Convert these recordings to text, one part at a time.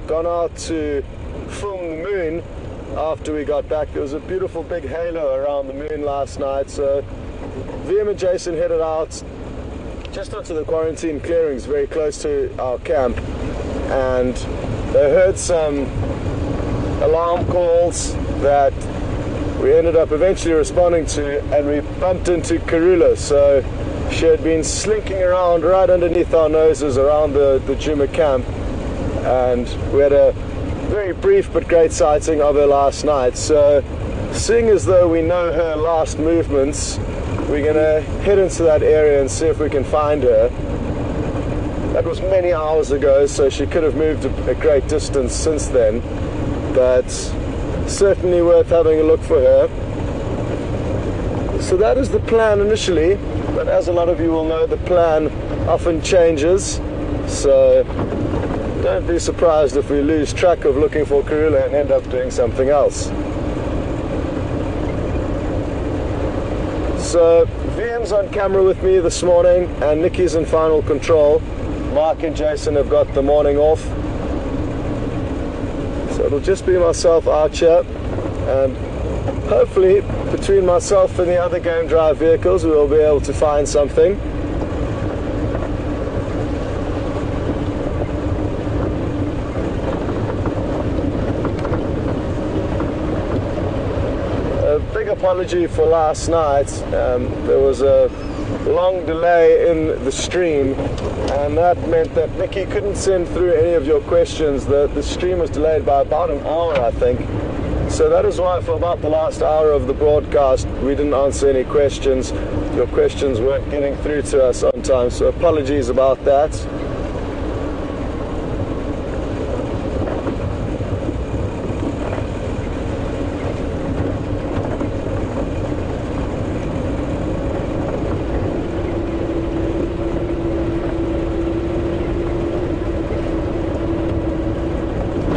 gone out to film the moon after we got back. There was a beautiful big halo around the moon last night, so VM and Jason headed out just onto the quarantine clearings very close to our camp, and they heard some alarm calls that we ended up eventually responding to, and we bumped into Karula. So she had been slinking around right underneath our noses around the Djuma camp, and we had a very brief but great sighting of her last night. So seeing as though we know her last movements, we're going to head into that area and see if we can find her. That was many hours ago, so she could have moved a great distance since then, but certainly worth having a look for her. So that is the plan initially, but as a lot of you will know, the plan often changes, so don't be surprised if we lose track of looking for Karula and end up doing something else. So VM's on camera with me this morning, and Nikki's in final control. Mark and Jason have got the morning off, so it'll just be myself out here, and hopefully between myself and the other game drive vehicles we'll be able to find something. Apology for last night. There was a long delay in the stream, and that meant that Nikki couldn't send through any of your questions. The stream was delayed by about an hour, I think. So that is why for about the last hour of the broadcast we didn't answer any questions. Your questions weren't getting through to us on time, so apologies about that.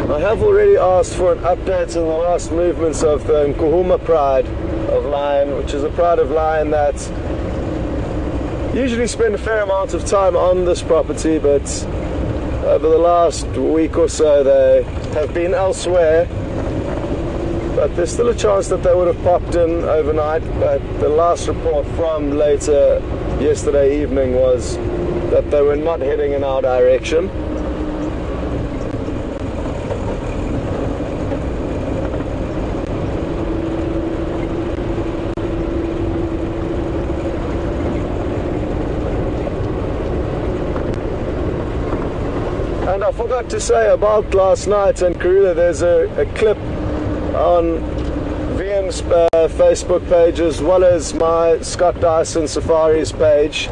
I have already asked for an update on the last movements of the Nkuhuma pride of lion, which is a pride of lion that usually spend a fair amount of time on this property, but over the last week or so they have been elsewhere. But there's still a chance that they would have popped in overnight, but the last report from later yesterday evening was that they were not heading in our direction. And I forgot to say about last night and Karula, there's a clip on VM's Facebook page as well as my Scott Dyson Safaris page.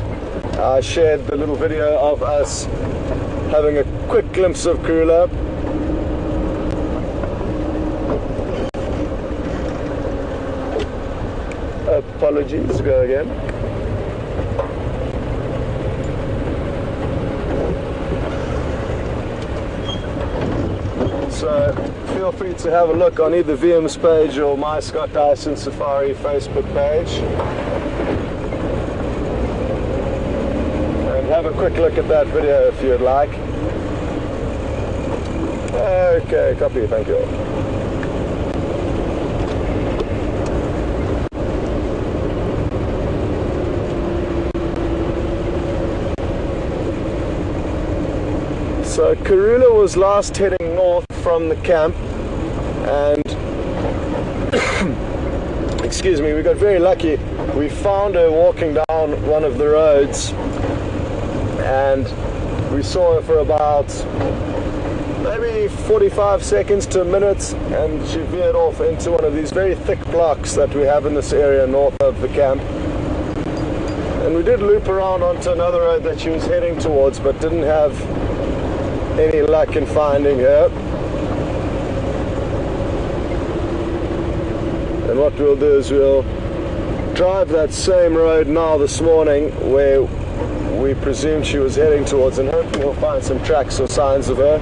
I shared the little video of us having a quick glimpse of Karula. Apologies, go again. So feel free to have a look on either VM's page or my Scott Dyson Safari Facebook page, and have a quick look at that video if you'd like. Okay, copy, thank you. So Karula was last heading north from the camp, and excuse me, we got very lucky. We found her walking down one of the roads, and we saw her for about maybe 45 seconds to a minute, and she veered off into one of these very thick blocks that we have in this area north of the camp. And we did loop around onto another road that she was heading towards, but didn't have any luck in finding her. And what we'll do is we'll drive that same road now this morning where we presumed she was heading towards, and hopefully we'll find some tracks or signs of her.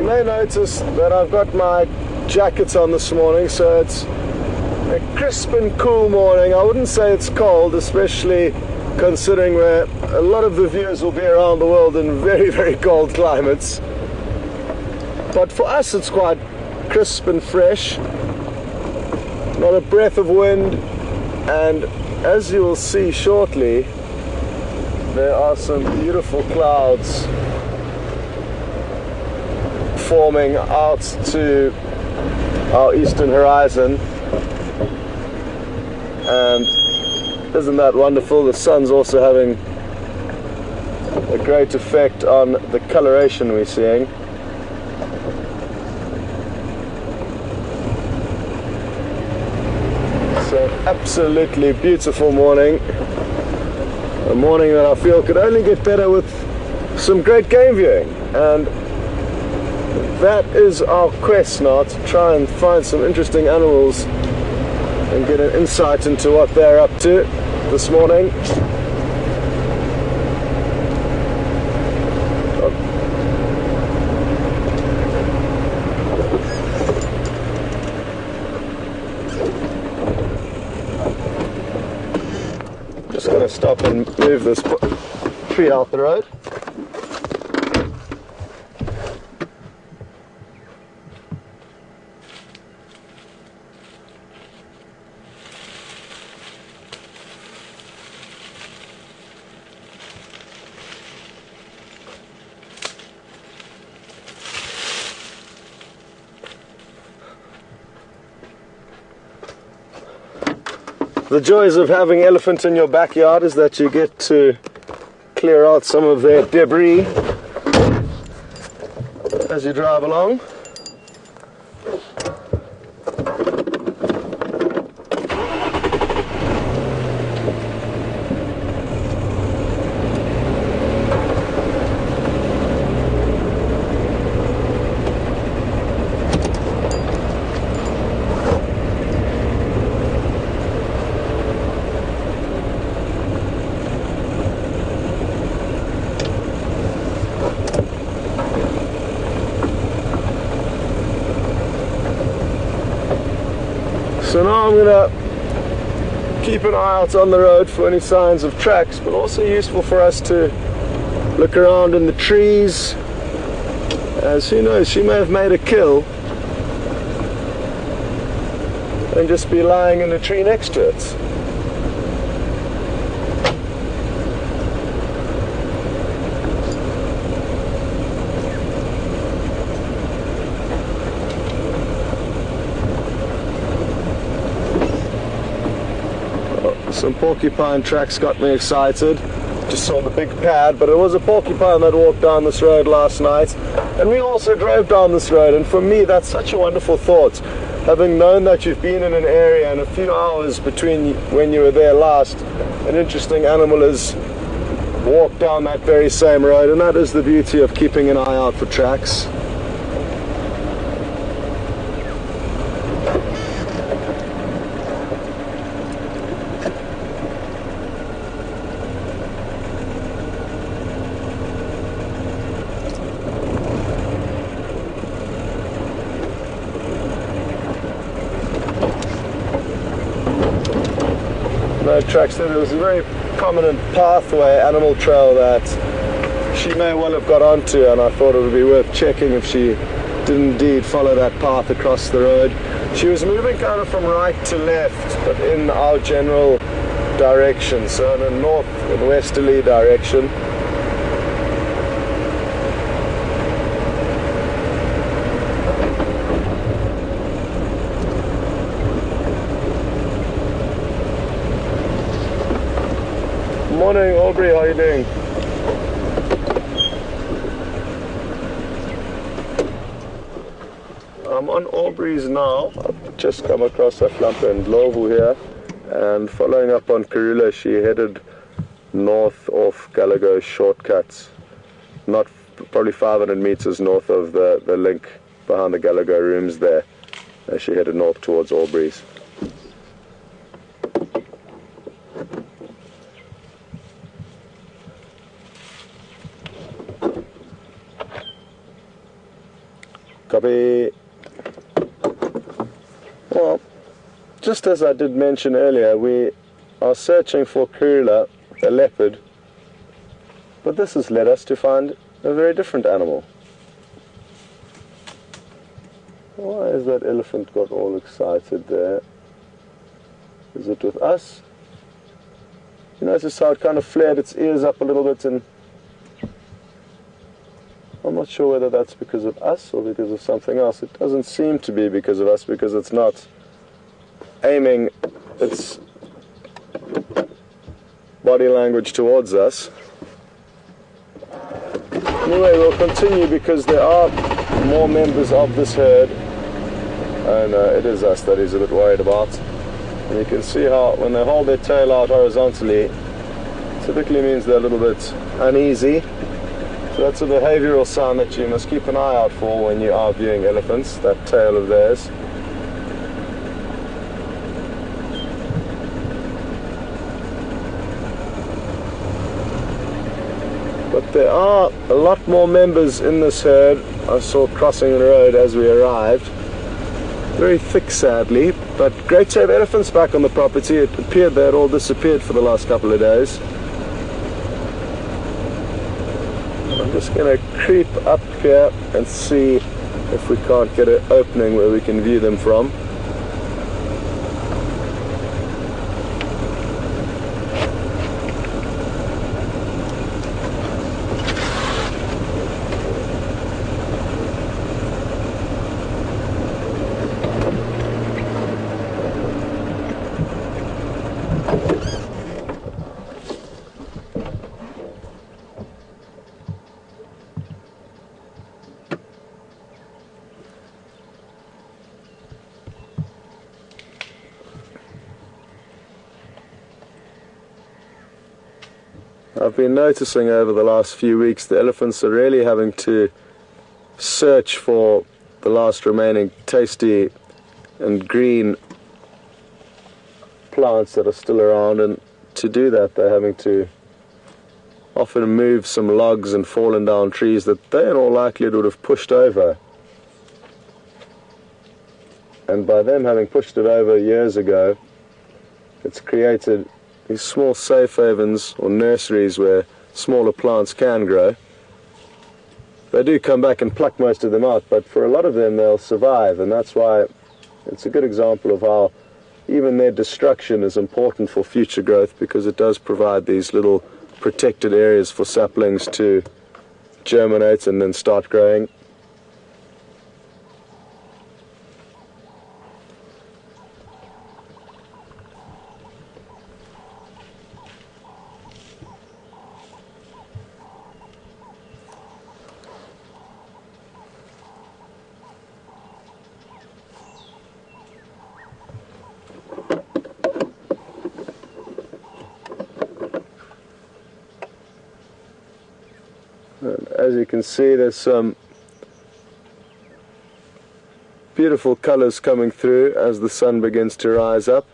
may notice that I've got my jackets on this morning, so it's a crisp and cool morning. I wouldn't say it's cold, especially considering where a lot of the viewers will be around the world in very, very cold climates. But for us it's quite crisp and fresh, not a breath of wind, and as you will see shortly, there are some beautiful clouds forming out to our eastern horizon. And isn't that wonderful? The sun's also having a great effect on the coloration we're seeing. So absolutely beautiful morning. A morning that I feel could only get better with some great game viewing. And that is our quest now, to try and find some interesting animals and get an insight into what they're up to this morning. Just going to stop and move this tree out the road. The joys of having elephant in your backyard is that you get to clear out some of their debris as you drive along. So now I'm going to keep an eye out on the road for any signs of tracks, but also useful for us to look around in the trees, as who knows, she may have made a kill and just be lying in a tree next to it. Some porcupine tracks got me excited. Just saw the big pad, but it was a porcupine that walked down this road last night, and we also drove down this road. And for me, that's such a wonderful thought, having known that you've been in an area and a few hours between when you were there last, an interesting animal has walked down that very same road. And that is the beauty of keeping an eye out for tracks. No tracks there. There was a very prominent pathway, animal trail, that she may well have got onto, and I thought it would be worth checking if she did indeed follow that path across the road. She was moving kind of from right to left, but in our general direction, so in a north and westerly direction. Morning, Aubrey, how are you doing? I'm on Aubrey's now. I've just come across a flamper in Ndlovu here, and following up on Karula, she headed north off Gallagher's shortcuts, not probably 500 meters north of the link behind the Gallagher rooms there, as she headed north towards Aubrey's. Copy. Well, just as I did mention earlier, we are searching for Kurula, a leopard, but this has led us to find a very different animal. Why has that elephant got all excited there? Is it with us? You notice how it kind of flared its ears up a little bit, and I'm not sure whether that's because of us or because of something else. It doesn't seem to be because of us, because it's not aiming its body language towards us. Anyway, we'll continue because there are more members of this herd, and it is us that he's a bit worried about. And you can see how when they hold their tail out horizontally, typically means they're a little bit uneasy. So that's a behavioral sign that you must keep an eye out for when you are viewing elephants, that tail of theirs. But there are a lot more members in this herd. I saw crossing the road as we arrived. Very thick, sadly, but great to have elephants back on the property. It appeared they had all disappeared for the last couple of days. I'm just going to creep up here and see if we can't get an opening where we can view them from. I've been noticing over the last few weeks the elephants are really having to search for the last remaining tasty and green plants that are still around, and to do that they're having to often move some logs and fallen down trees that they in all likelihood would have pushed over. And by them having pushed it over years ago, it's created these small safe havens or nurseries where smaller plants can grow. They do come back and pluck most of them out, but for a lot of them they'll survive, and that's why it's a good example of how even their destruction is important for future growth, because it does provide these little protected areas for saplings to germinate and then start growing. As you can see, there's some beautiful colors coming through as the sun begins to rise up.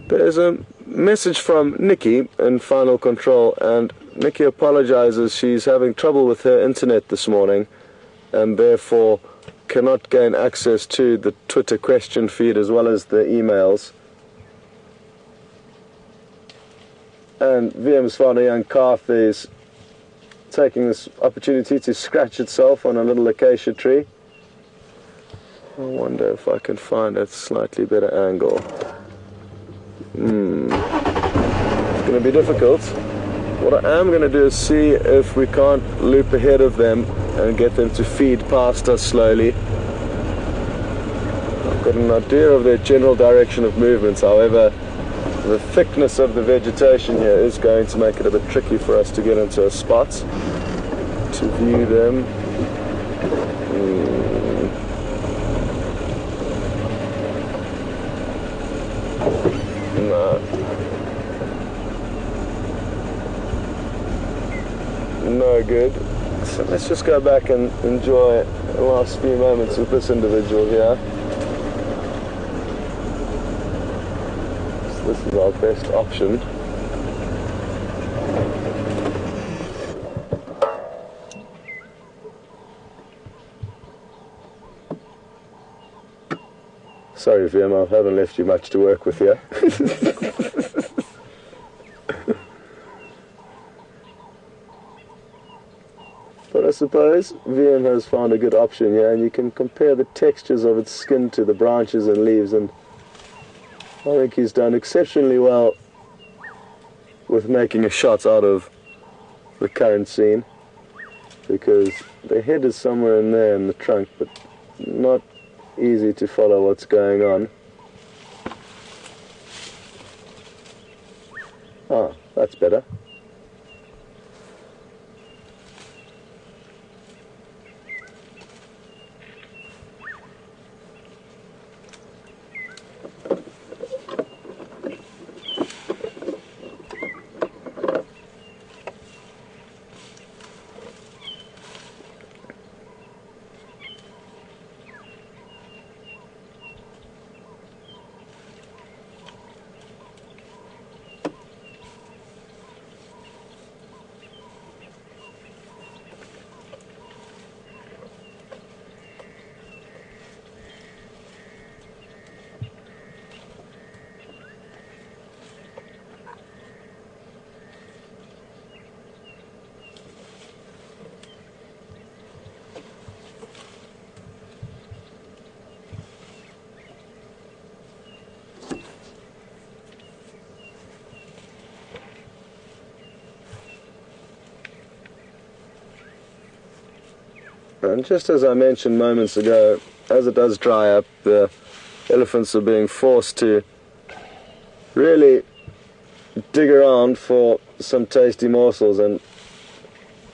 There's a message from Nikki in Final Control, and Nikki apologizes. She's having trouble with her internet this morning and therefore cannot gain access to the Twitter question feed as well as the emails. And VM's found a young calf is taking this opportunity to scratch itself on a little acacia tree. I wonder if I can find a slightly better angle. It's going to be difficult. What I am going to do is see if we can't loop ahead of them and get them to feed past us slowly. I've got an idea of their general direction of movements, however the thickness of the vegetation here is going to make it a bit tricky for us to get into a spot to view them. No good. So let's just go back and enjoy the last few moments with this individual here. So this is our best option. Sorry, Vim, I haven't left you much to work with here. But I suppose VM has found a good option here, and you can compare the textures of its skin to the branches and leaves, and I think he's done exceptionally well with making a shot out of the current scene, because the head is somewhere in there in the trunk, but not easy to follow what's going on. Ah, that's better. And just as I mentioned moments ago, as it does dry up, the elephants are being forced to really dig around for some tasty morsels, and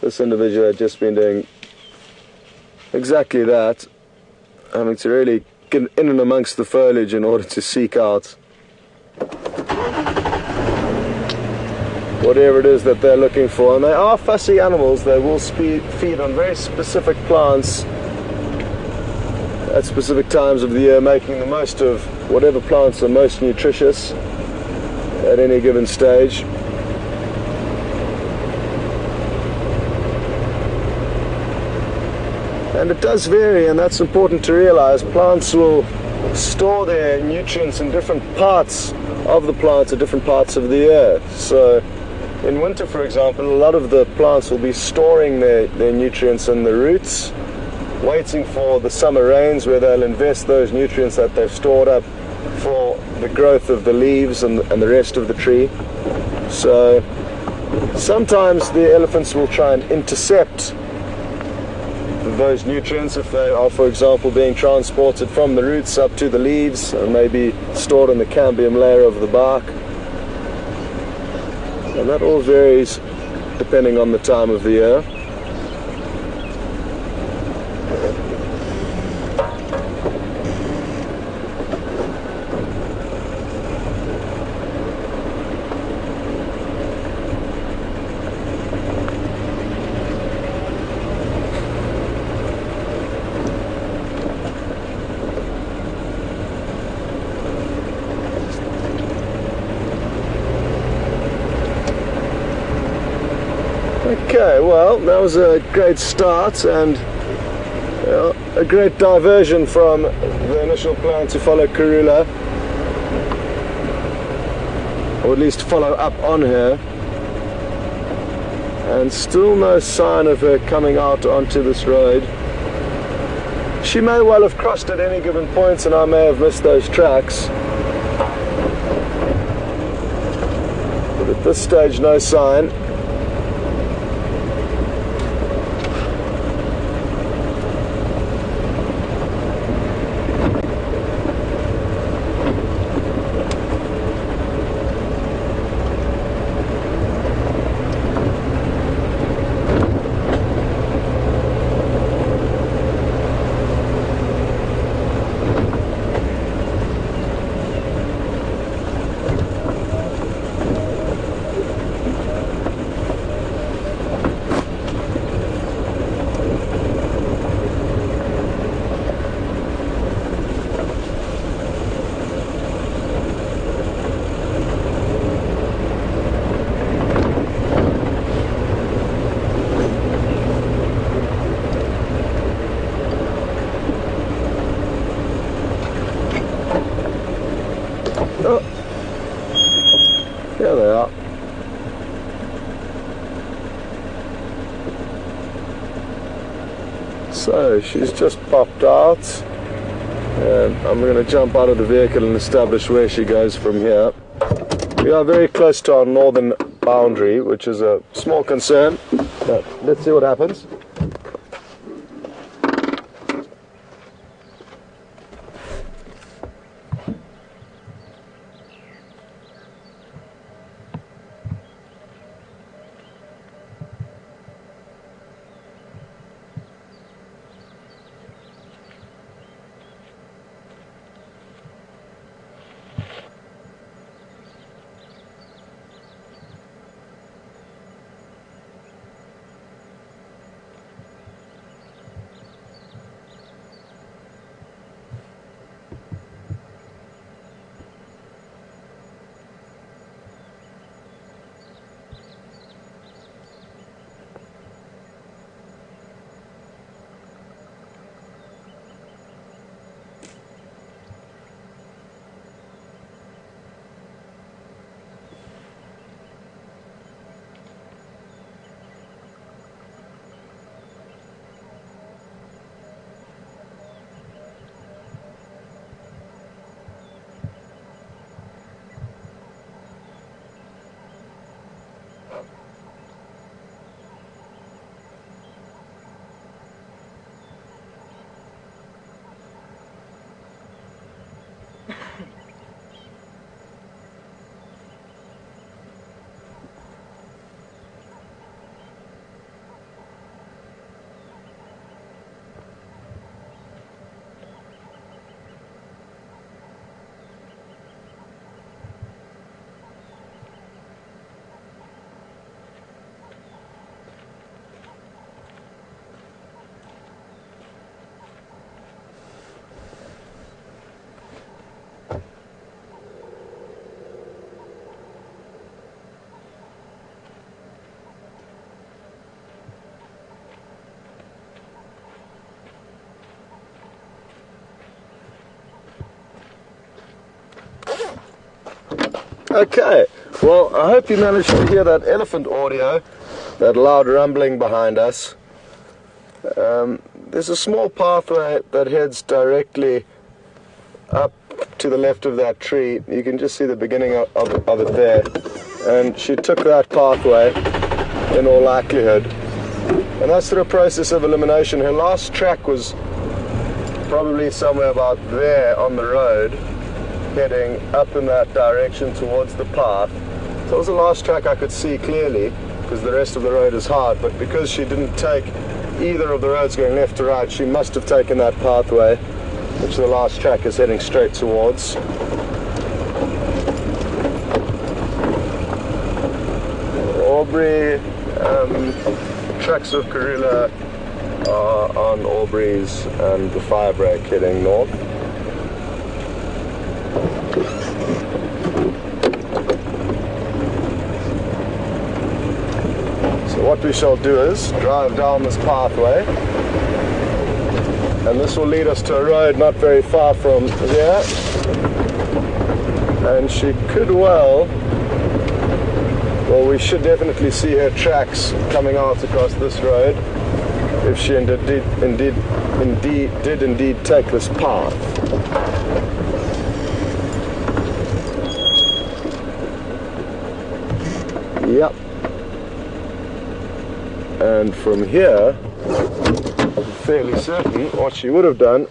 this individual had just been doing exactly that, having to really get in and amongst the foliage in order to seek out whatever it is that they're looking for. And they are fussy animals. They will feed on very specific plants at specific times of the year, making the most of whatever plants are most nutritious at any given stage. And it does vary, and that's important to realize. Plants will store their nutrients in different parts of the plant at different parts of the year. So in winter, for example, a lot of the plants will be storing their nutrients in the roots, waiting for the summer rains, where they'll invest those nutrients that they've stored up for the growth of the leaves and the rest of the tree. So sometimes the elephants will try and intercept those nutrients if they are, for example, being transported from the roots up to the leaves and maybe stored in the cambium layer of the bark. And that all varies depending on the time of the year. Okay, well, that was a great start and a great diversion from the initial plan to follow Karula, or at least follow up on her, and still no sign of her coming out onto this road. She may well have crossed at any given point, and I may have missed those tracks, but at this stage no sign. Oh, here they are. So she's just popped out, and I'm going to jump out of the vehicle and establish where she goes from here. We are very close to our northern boundary, which is a small concern, but let's see what happens. Okay, well, I hope you managed to hear that elephant audio, that loud rumbling behind us. There's a small pathway that heads directly up to the left of that tree. You can just see the beginning of it there. And she took that pathway in all likelihood. And that's through a process of elimination. Her last track was probably somewhere about there on the road, heading up in that direction towards the path. So it was the last track I could see clearly, because the rest of the road is hard. But because she didn't take either of the roads going left to right, she must have taken that pathway, which the last track is heading straight towards. Aubrey, tracks of Karula are on Aubrey's and the firebreak heading north. So what we shall do is drive down this pathway, and this will lead us to a road not very far from here, and she could well, we should definitely see her tracks coming out across this road if she did indeed take this path. Yep. And from here, I'm fairly certain what she would have done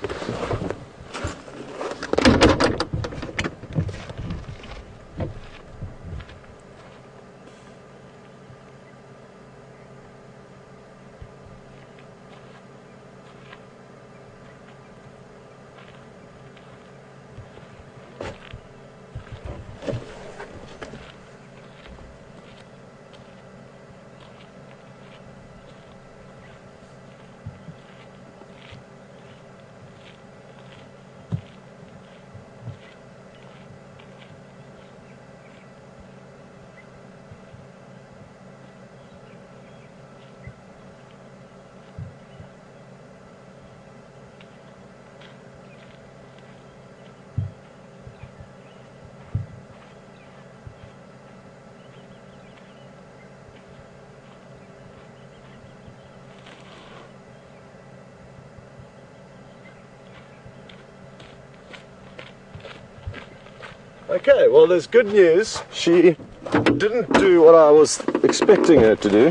Okay, well, there's good news. She didn't do what I was expecting her to do,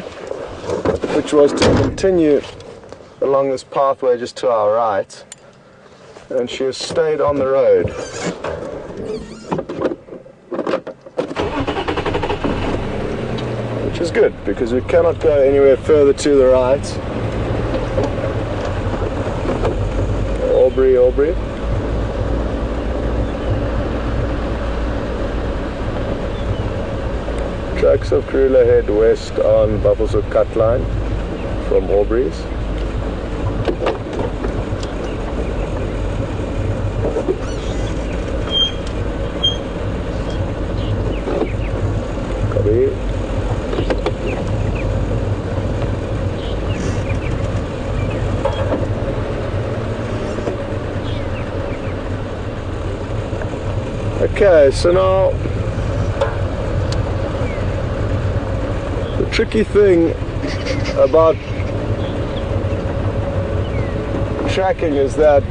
which was to continue along this pathway just to our right, and she has stayed on the road. Which is good, because we cannot go anywhere further to the right. Aubrey. Tracks of Karula head west on Buffelshoek cut line from Aubrey's. Copy. Okay, so now the tricky thing about tracking is that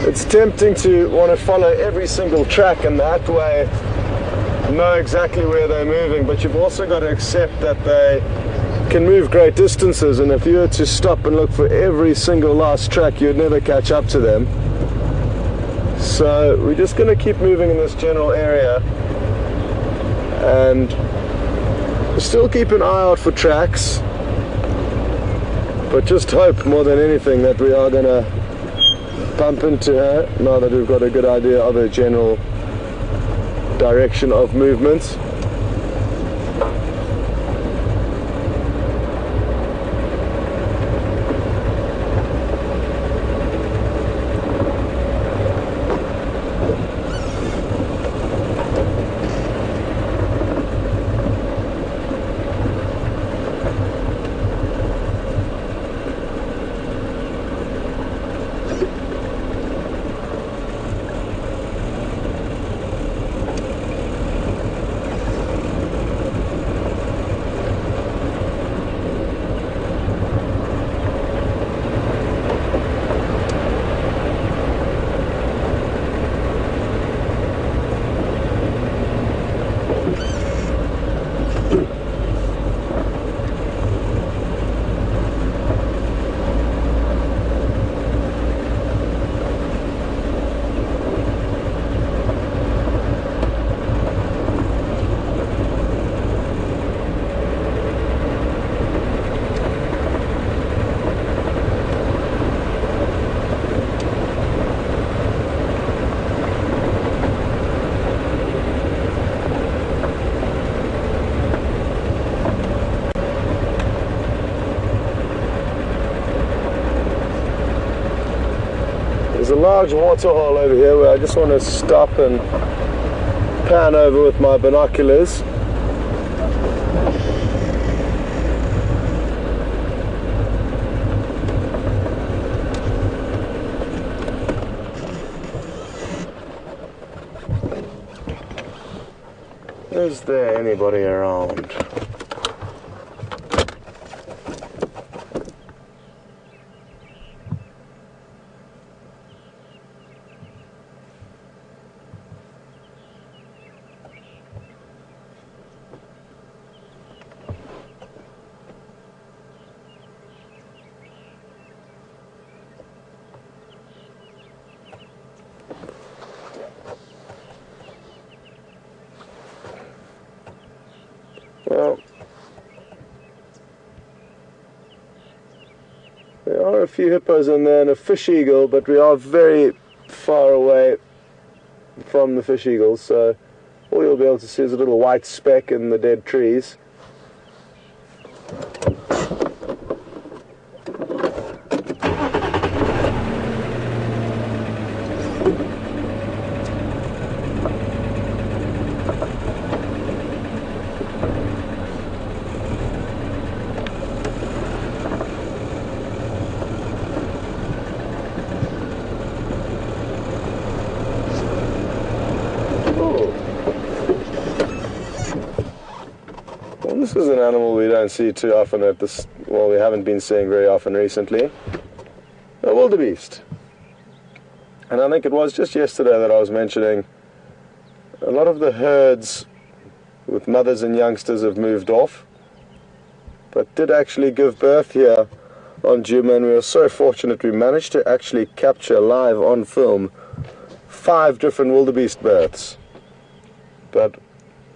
it's tempting to want to follow every single track and that way know exactly where they're moving, but you've also got to accept that they can move great distances, and if you were to stop and look for every single last track, you'd never catch up to them. So we're just going to keep moving in this general area and still keep an eye out for tracks, but just hope more than anything that we are going to bump into her now that we've got a good idea of her general direction of movement. There's a large waterhole over here where I just want to stop and pan over with my binoculars. Is there anybody around? Well, there are a few hippos in there and a fish eagle, but we are very far away from the fish eagles, so all you'll be able to see is a little white speck in the dead trees. This is an animal we don't see too often at this, well, we haven't been seeing very often recently. A wildebeest. And I think it was just yesterday that I was mentioning A lot of the herds with mothers and youngsters have moved off, but did actually give birth here on Djuma, and we were so fortunate we managed to actually capture live on film 5 different wildebeest births. But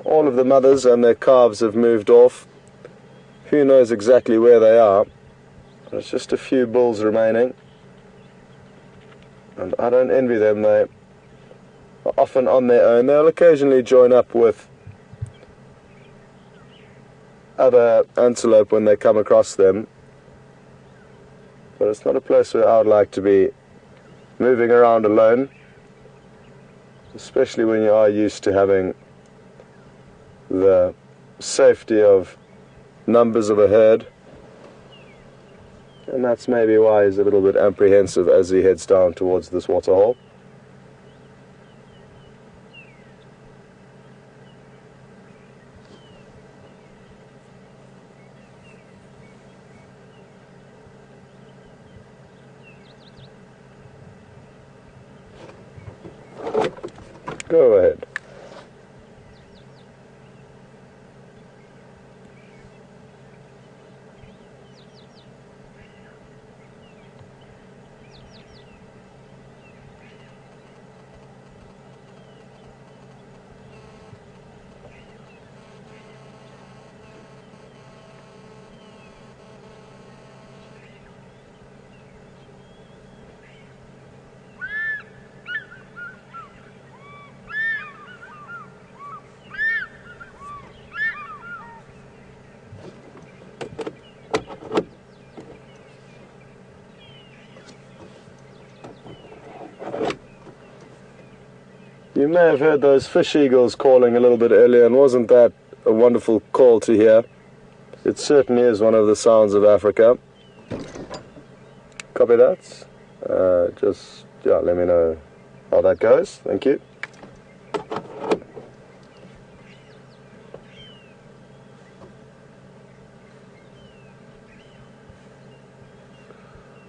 all of the mothers and their calves have moved off. Who knows exactly where they are? There's just a few bulls remaining, and I don't envy them. They are often on their own. They'll occasionally join up with other antelope when they come across them, but it's not a place where I would like to be moving around alone, especially when you are used to having the safety of numbers of a herd. And that's maybe why he's a little bit apprehensive as he heads down towards this waterhole. Go ahead. You may have heard those fish eagles calling a little bit earlier, and wasn't that a wonderful call to hear? It certainly is one of the sounds of Africa. Copy that. Yeah, let me know how that goes. Thank you.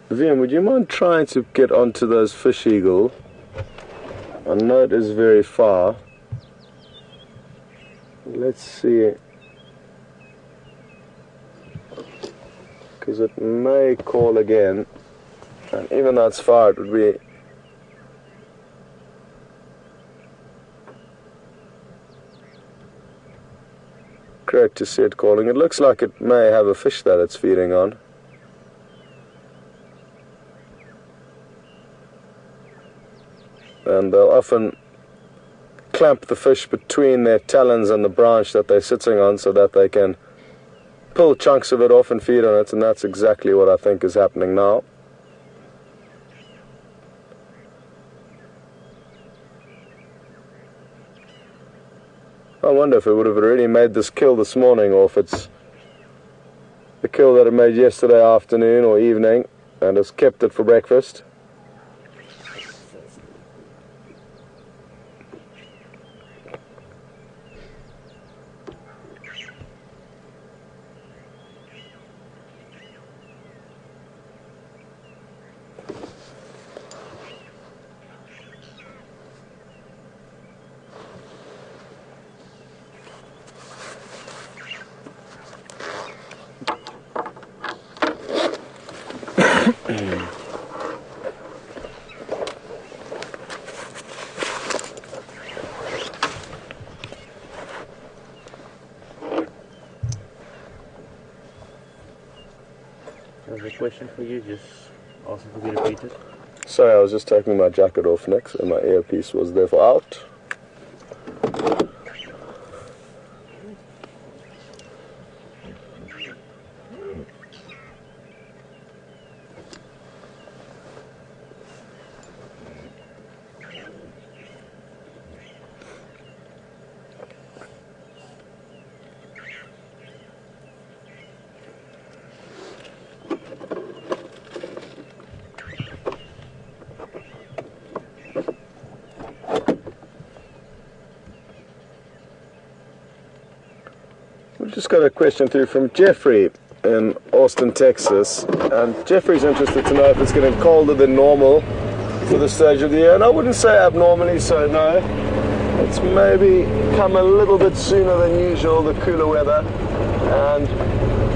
Vivian, would you mind trying to get onto those fish eagle? I know it is very far. Let's see, because it may call again, and even though it's far, it would be great to see it calling. It looks like it may have a fish that it's feeding on. And they'll often clamp the fish between their talons and the branch that they're sitting on so that they can pull chunks of it off and feed on it, and that's exactly what I think is happening now. I wonder if it would have already made this kill this morning, or if it's the kill that it made yesterday afternoon or evening and has kept it for breakfast. I have a question for you, just asking to be repeated. Sorry, I was just taking my jacket off next and my earpiece was therefore out. We've just got a question through from Jeffrey in Austin, Texas, and Jeffrey's interested to know if it's getting colder than normal for this stage of the year, and I wouldn't say abnormally so, no. It's maybe come a little bit sooner than usual, the cooler weather, and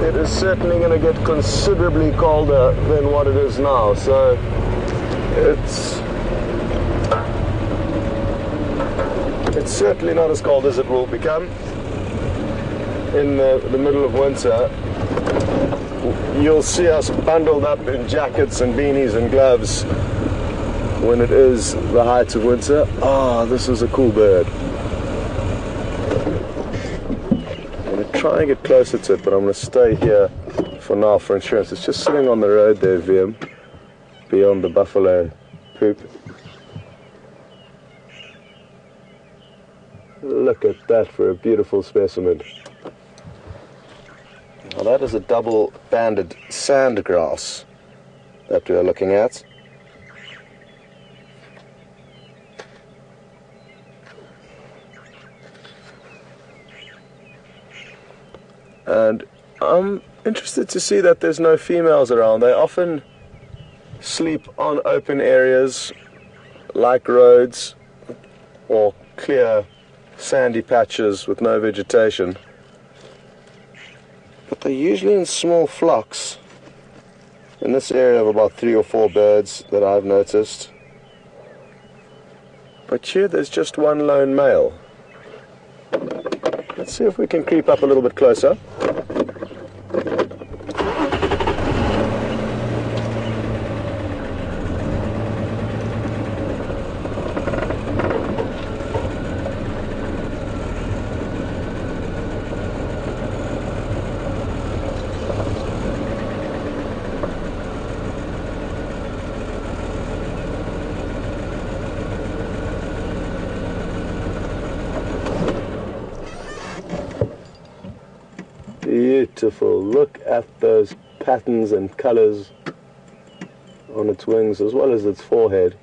it is certainly going to get considerably colder than what it is now. So it's certainly not as cold as it will become in the middle of winter. You'll see us bundled up in jackets and beanies and gloves when it is the height of winter. Ah, this is a cool bird. I'm going to try and get closer to it, but I'm going to stay here for now for insurance. It's just sitting on the road there, VM, beyond the buffalo poop. Look at that for a beautiful specimen. Now that is a double-banded sandgrass that we are looking at. And I'm interested to see that there's no females around. They often sleep on open areas like roads or clear sandy patches with no vegetation. But they're usually in small flocks. In this area of about 3 or 4 birds that I've noticed. But here there's just one lone male. Let's see if we can creep up a little bit closer. Beautiful. Look at those patterns and colors on its wings as well as its forehead.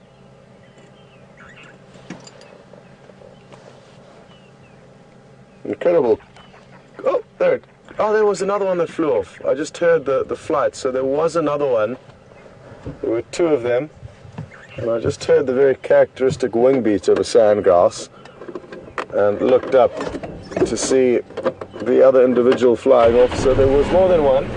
Incredible. Oh, there was another one that flew off. I just heard the flight, so there was another one. There were 2 of them, and I just heard the very characteristic wing beat of a sandgrass and looked up to see the other individual flying off, so there was more than one.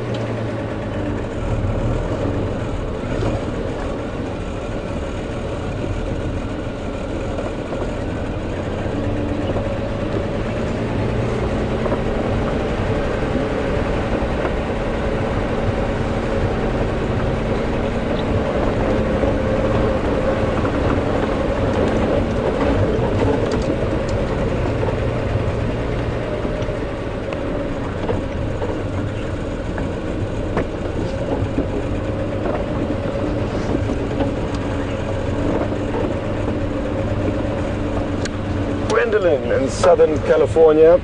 In Southern California.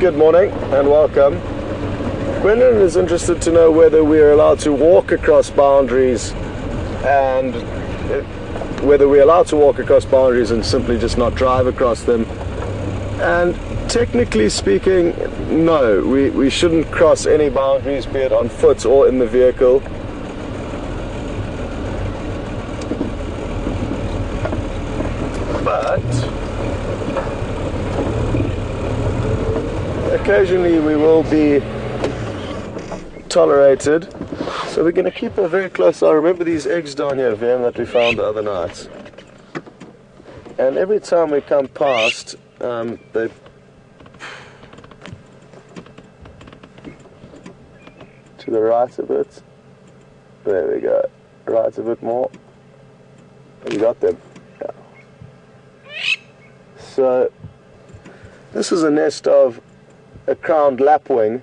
Good morning and welcome. Gwendolyn is interested to know whether we are allowed to walk across boundaries and whether we're allowed to walk across boundaries and simply just not drive across them. And technically speaking, no, we shouldn't cross any boundaries, be it on foot or in the vehicle. But occasionally we will be tolerated, so we're going to keep a very close eye. Remember these eggs down here, VM, that we found the other night? And every time we come past, they to the right a bit. There we go. Right a bit more. You got them. Yeah. So this is a nest of a crowned lapwing.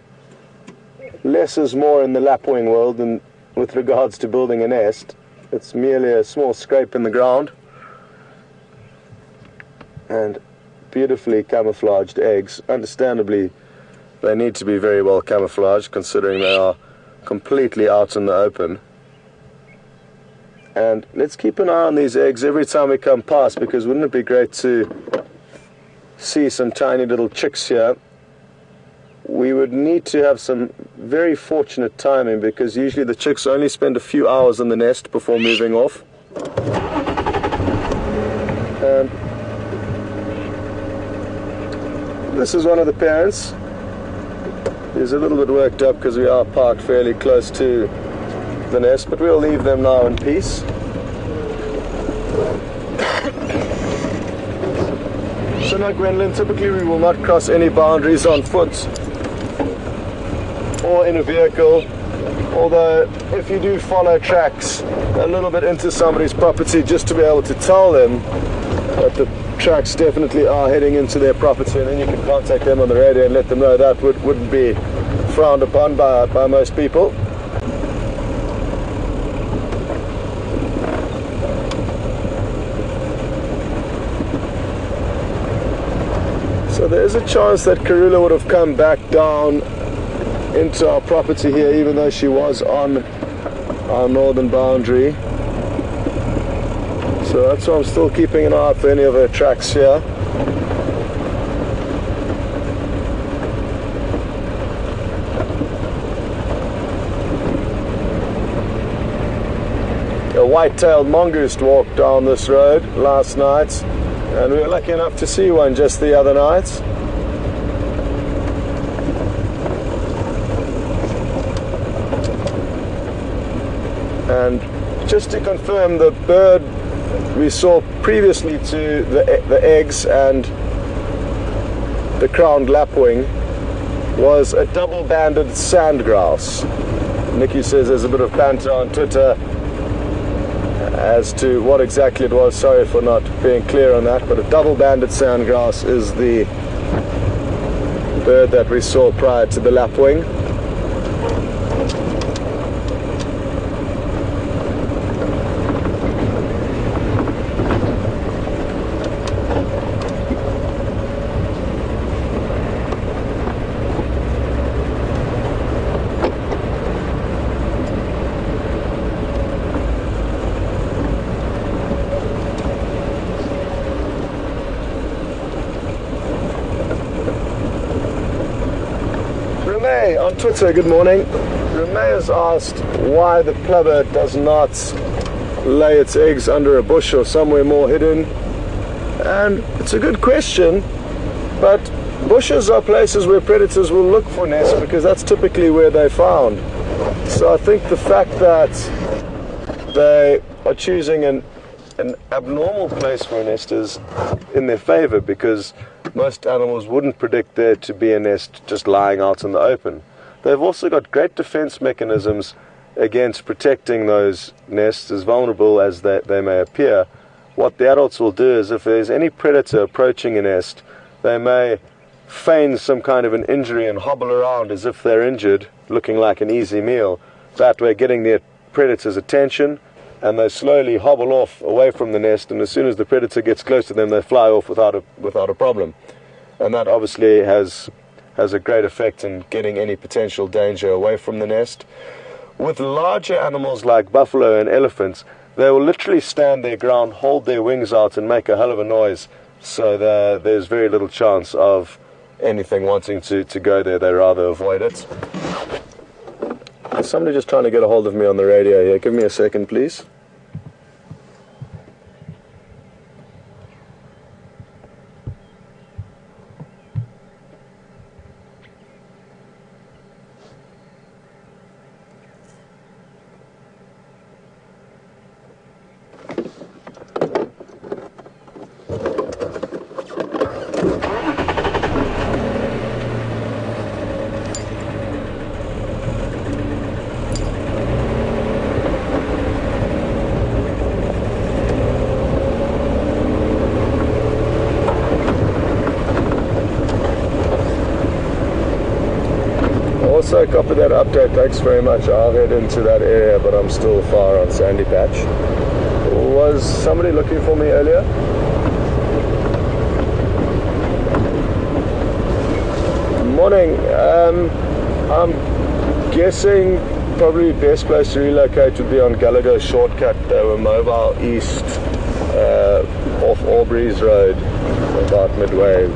Less is more in the lapwing world than with regards to building a nest. It's merely a small scrape in the ground and beautifully camouflaged eggs. Understandably, they need to be very well camouflaged considering they are completely out in the open. And let's keep an eye on these eggs every time we come past, because wouldn't it be great to see some tiny little chicks here? We would need to have some very fortunate timing, because usually the chicks only spend a few hours in the nest before moving off. And this is one of the parents. He's a little bit worked up because we are parked fairly close to the nest, but we'll leave them now in peace. So no, Gwendolyn, typically we will not cross any boundaries on foot or in a vehicle, although if you do follow tracks a little bit into somebody's property, just to be able to tell them that the tracks definitely are heading into their property, and then you can contact them on the radio and let them know, that wouldn't be frowned upon by most people. So there is a chance that Karula would have come back down into our property here, even though she was on our northern boundary. So that's why I'm still keeping an eye out for any of her tracks here. A white-tailed mongoose walked down this road last night, and we were lucky enough to see one just the other night. And just to confirm, the bird we saw previously to the eggs and the crowned lapwing was a double-banded sandgrouse. Nikki says there's a bit of banter on Twitter as to what exactly it was. Sorry for not being clear on that, but a double-banded sandgrouse is the bird that we saw prior to the lapwing. On Twitter, good morning. Renee has asked why the plover does not lay its eggs under a bush or somewhere more hidden, and it's a good question, but bushes are places where predators will look for nests because that's typically where they're found. So I think the fact that they are choosing an abnormal place for a nest is in their favor, because most animals wouldn't predict there to be a nest just lying out in the open. They've also got great defense mechanisms against protecting those nests, as vulnerable as they may appear. What the adults will do is, if there's any predator approaching a nest, they may feign some kind of an injury and hobble around as if they're injured, looking like an easy meal, that way getting the predator's attention, and they slowly hobble off away from the nest, and as soon as the predator gets close to them, they fly off without a problem. And that obviously has a great effect in getting any potential danger away from the nest. With larger animals like buffalo and elephants, they will literally stand their ground, hold their wings out, and make a hell of a noise, so there's very little chance of anything wanting to go there. They rather avoid it. There's somebody just trying to get a hold of me on the radio here. Give me a second, please. Also, copy that update, thanks very much. I'll head into that area, but I'm still far on Sandy Patch. Was somebody looking for me earlier? Morning. I'm guessing probably best place to relocate would be on Gallagher Shortcut. They were mobile east off Aubrey's Road, about midway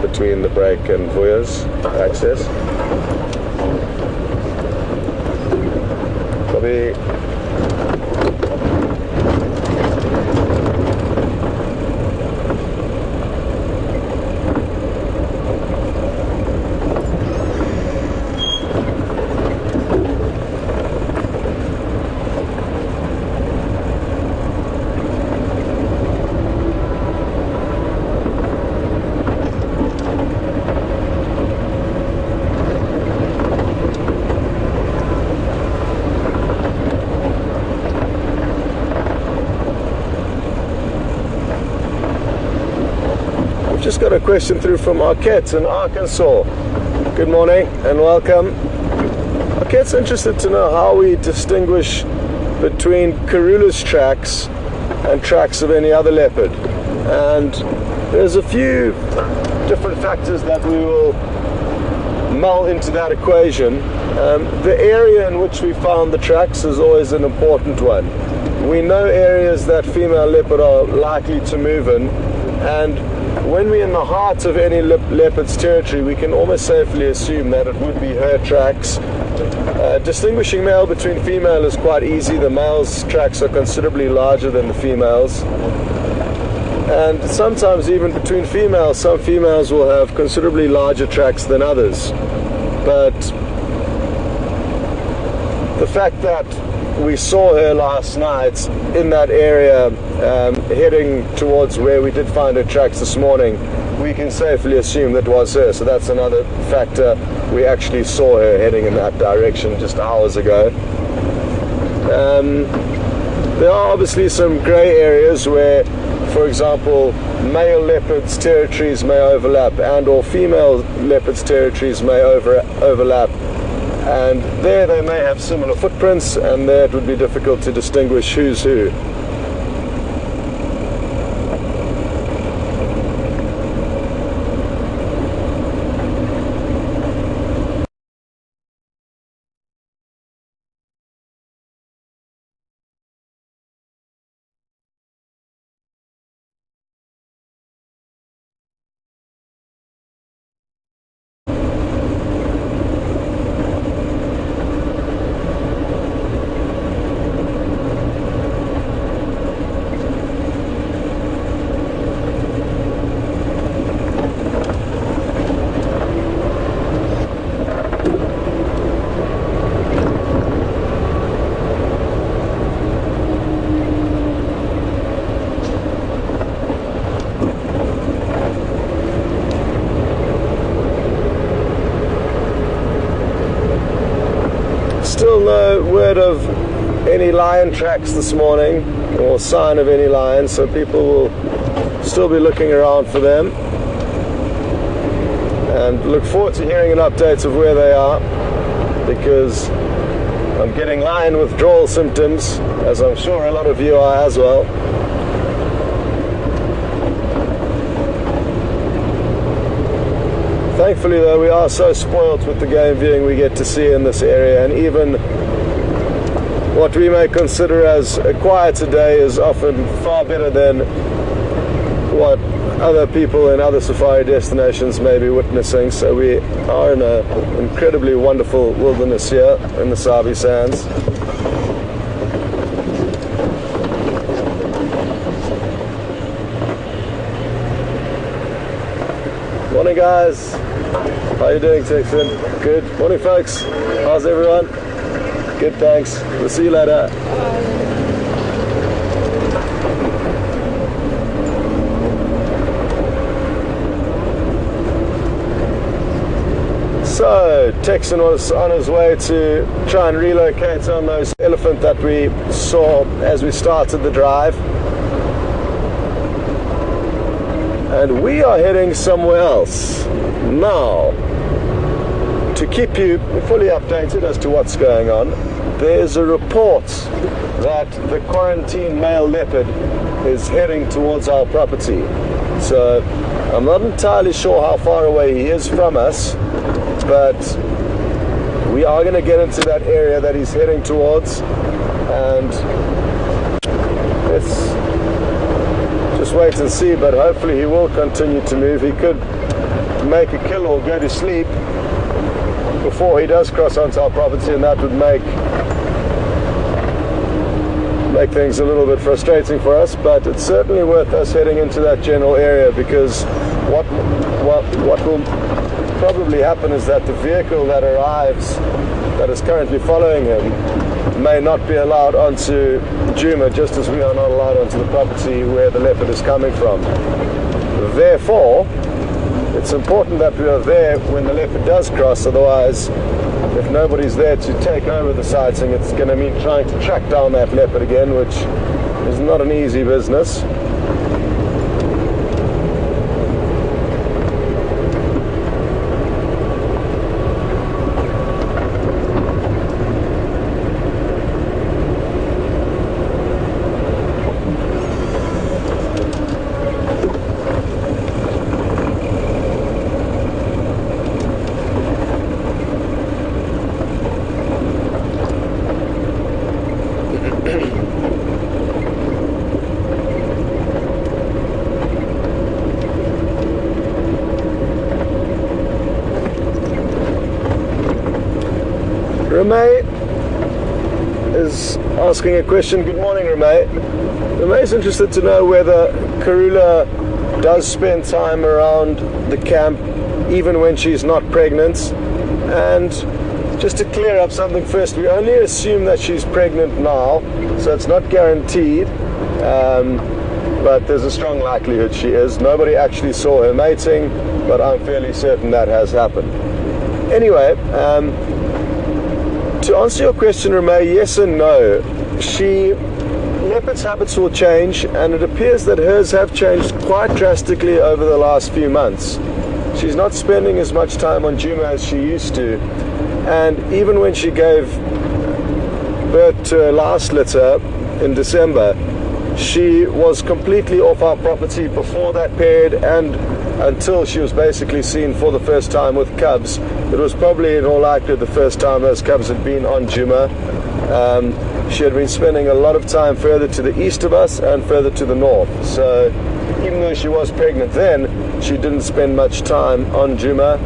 between the break and Vuya's access. Copy. just got a question through from Arquette in Arkansas. Good morning and welcome. Arquette's interested to know how we distinguish between Karula's tracks and tracks of any other leopard. And there's a few different factors that we will mull into that equation. The area in which we found the tracks is always an important one. We know areas that female leopard are likely to move in, and when we're in the heart of any leopard's territory, we can almost safely assume that it would be her tracks. Distinguishing male between female is quite easy. The male's tracks are considerably larger than the females. And sometimes even between females, some females will have considerably larger tracks than others. But the fact that we saw her last night in that area, heading towards where we did find her tracks this morning, we can safely assume that was her. So that's another factor. We actually saw her heading in that direction just hours ago. There are obviously some grey areas where, for example, male leopards' territories may overlap, and or female leopards' territories may overlap. And there they may have similar footprints, and there it would be difficult to distinguish who's who. Still no word of any lion tracks this morning, or sign of any lion, so people will still be looking around for them, and look forward to hearing an update of where they are, because I'm getting lion withdrawal symptoms, as I'm sure a lot of you are as well. Thankfully though, we are so spoilt with the game viewing we get to see in this area, and even what we may consider as a quieter day is often far better than what other people in other safari destinations may be witnessing. So we are in an incredibly wonderful wilderness here in the Sabi Sands. Morning guys, how you doing, Texan? Good. Morning folks, how's everyone? Good, thanks. We'll see you later. So Texan was on his way to try and relocate on those elephant that we saw as we started the drive. And we are heading somewhere else now. To keep you fully updated as to what's going on, there's a report that the quarantine male leopard is heading towards our property. So I'm not entirely sure how far away he is from us, but we are going to get into that area that he's heading towards, and let's just wait and see. But hopefully he will continue to move. He could make a kill or go to sleep before he does cross onto our property, and that would make things a little bit frustrating for us. But it's certainly worth us heading into that general area, because what will probably happen is that the vehicle that arrives, that is currently following him, may not be allowed onto Djuma, just as we are not allowed onto the property where the leopard is coming from. Therefore, it's important that we are there when the leopard does cross. Otherwise, if nobody's there to take over the sighting, it's going to mean trying to track down that leopard again, which is not an easy business. Ramey is asking a question. Good morning, Ramey. Ramey is interested to know whether Karula does spend time around the camp even when she's not pregnant. And just to clear up something first, we only assume that she's pregnant now, so it's not guaranteed, but there's a strong likelihood she is. Nobody actually saw her mating, but I'm fairly certain that has happened. Anyway, to answer your question, Ramey, yes and no. Leopard's habits will change, and it appears that hers have changed quite drastically over the last few months. She's not spending as much time on Djuma as she used to, and even when she gave birth to her last litter in December, she was completely off our property before that period and until she was basically seen for the first time with cubs. It was probably in all likelihood the first time those cubs had been on Djuma. She had been spending a lot of time further to the east of us and further to the north. So even though she was pregnant then, she didn't spend much time on Djuma.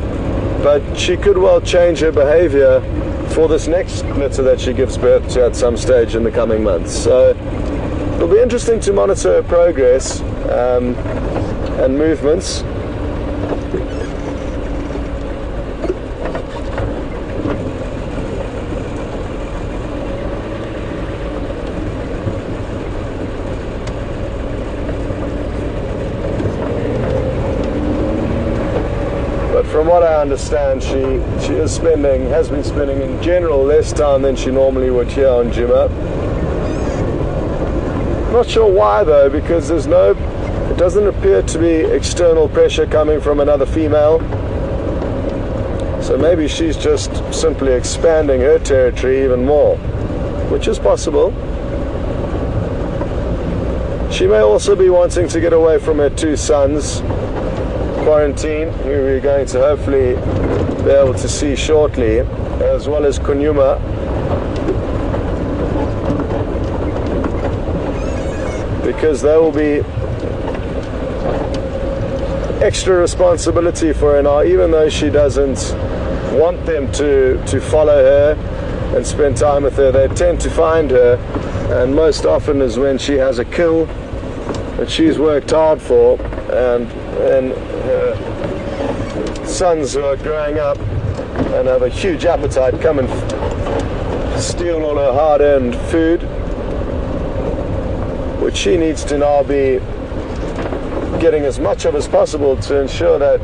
But she could well change her behavior for this next litter that she gives birth to at some stage in the coming months. So it'll be interesting to monitor her progress and movements. From what I understand, she has been spending in general less time than she normally would here on Djuma. Not sure why though, because it doesn't appear to be external pressure coming from another female. So maybe she's just simply expanding her territory even more, which is possible. She may also be wanting to get away from her two sons, Quarantine, who we're going to hopefully be able to see shortly, as well as Djuma. Because there will be extra responsibility for her now, even though she doesn't want them to follow her and spend time with her. They tend to find her, and most often is when she has a kill that she's worked hard for, and her sons who are growing up and have a huge appetite come and steal all her hard-earned food, which she needs to now be getting as much of as possible to ensure that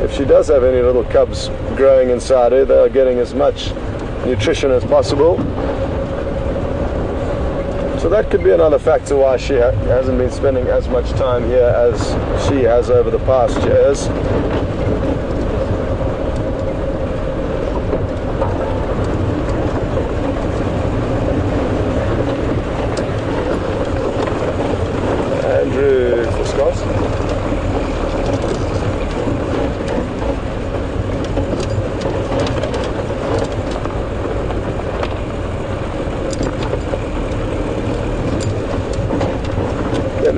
if she does have any little cubs growing inside her, they are getting as much nutrition as possible. So that could be another factor why she hasn't been spending as much time here as she has over the past years. Andrew Scott.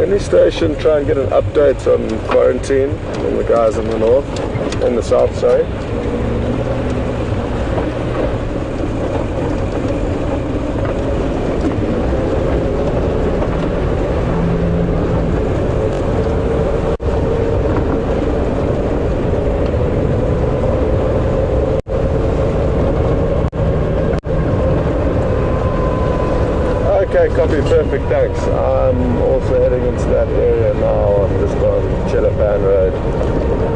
Any station, try and get an update on Quarantine and the guys in the north, in the south, sorry. Okay, copy, perfect, thanks. I'm also heading into that area now, just on Chelapan Road.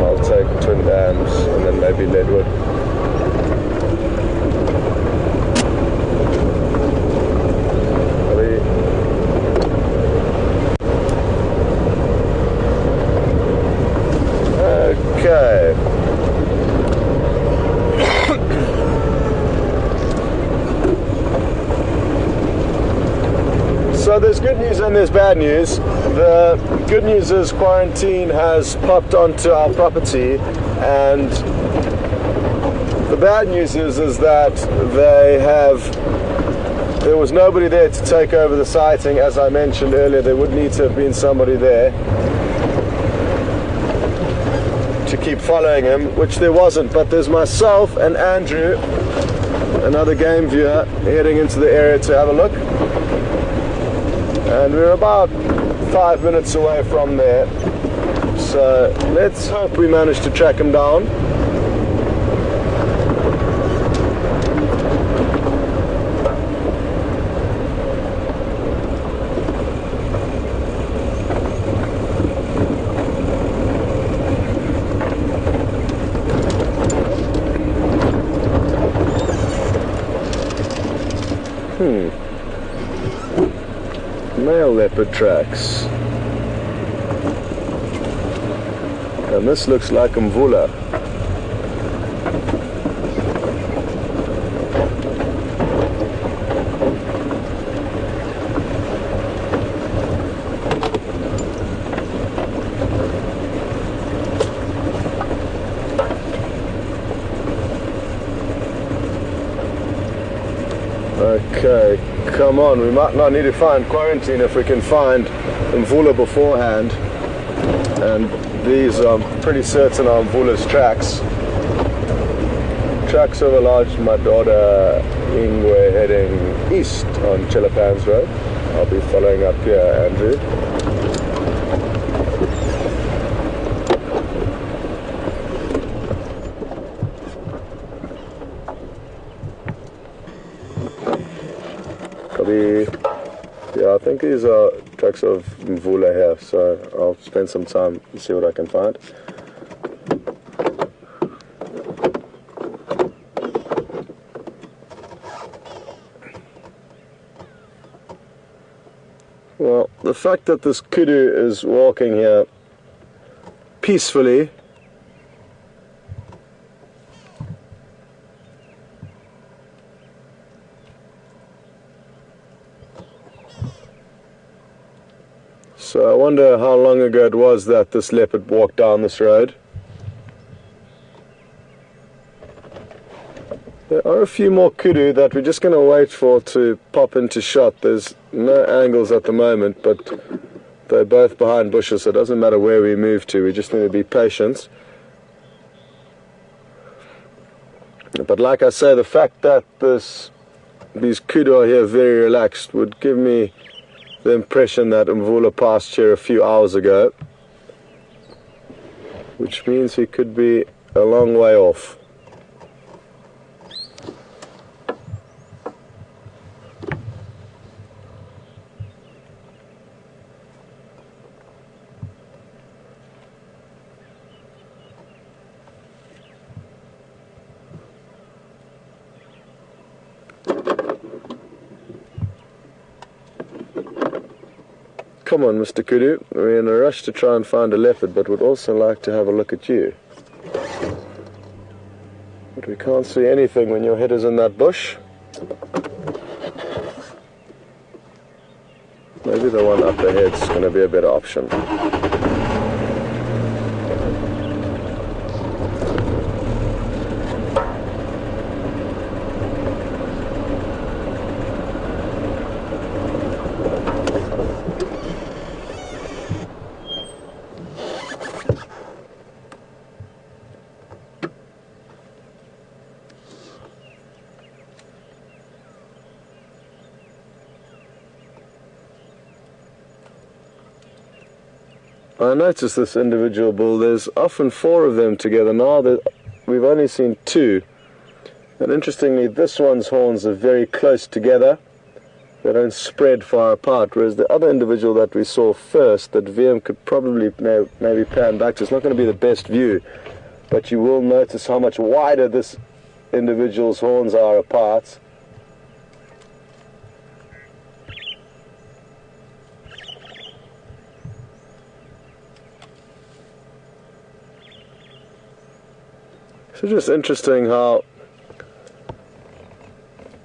I'll take Twin Dams and then maybe Leadwood. Okay. So there's good news and there's bad news. The good news is Quarantine has popped onto our property, and the bad news is that there was nobody there to take over the sighting. As I mentioned earlier, there would need to have been somebody there to keep following him, which there wasn't. But there's myself and Andrew another game viewer heading into the area to have a look. And we're about 5 minutes away from there. So let's hope we manage to track him down. Male leopard tracks. And this looks like Mvula. Okay, come on, we might not need to find quarantine if we can find Mvula beforehand. And these are pretty certain are Mvula's tracks. Tracks over large my daughter Ingwe heading east on Chilapans Road. I'll be following up here, Andrew. Yeah, I think these are tracks of Mvula here, so I'll spend some time and see what I can find. Well, the fact that this kudu is walking here peacefully so I wonder how long ago it was that this leopard walked down this road. There are a few more kudu that we're just going to wait for to pop into shot. There's no angles at the moment, but they're both behind bushes, so it doesn't matter where we move to. We just need to be patient. But like I say, the fact that these kudu are here very relaxed would give me the impression that Mvula passed here a few hours ago, which means he could be a long way off. Come on, Mr. Kudu, we're in a rush to try and find a leopard, but would also like to have a look at you. But we can't see anything when your head is in that bush. Maybe the one up ahead's going to be a better option. I noticed this individual bull, there's often 4 of them together. Now that we've only seen 2. And interestingly, this one's horns are very close together. They don't spread far apart, whereas the other individual that we saw first, that VM could probably maybe pan back to, it's not going to be the best view, but you will notice how much wider this individual's horns are apart. So just interesting how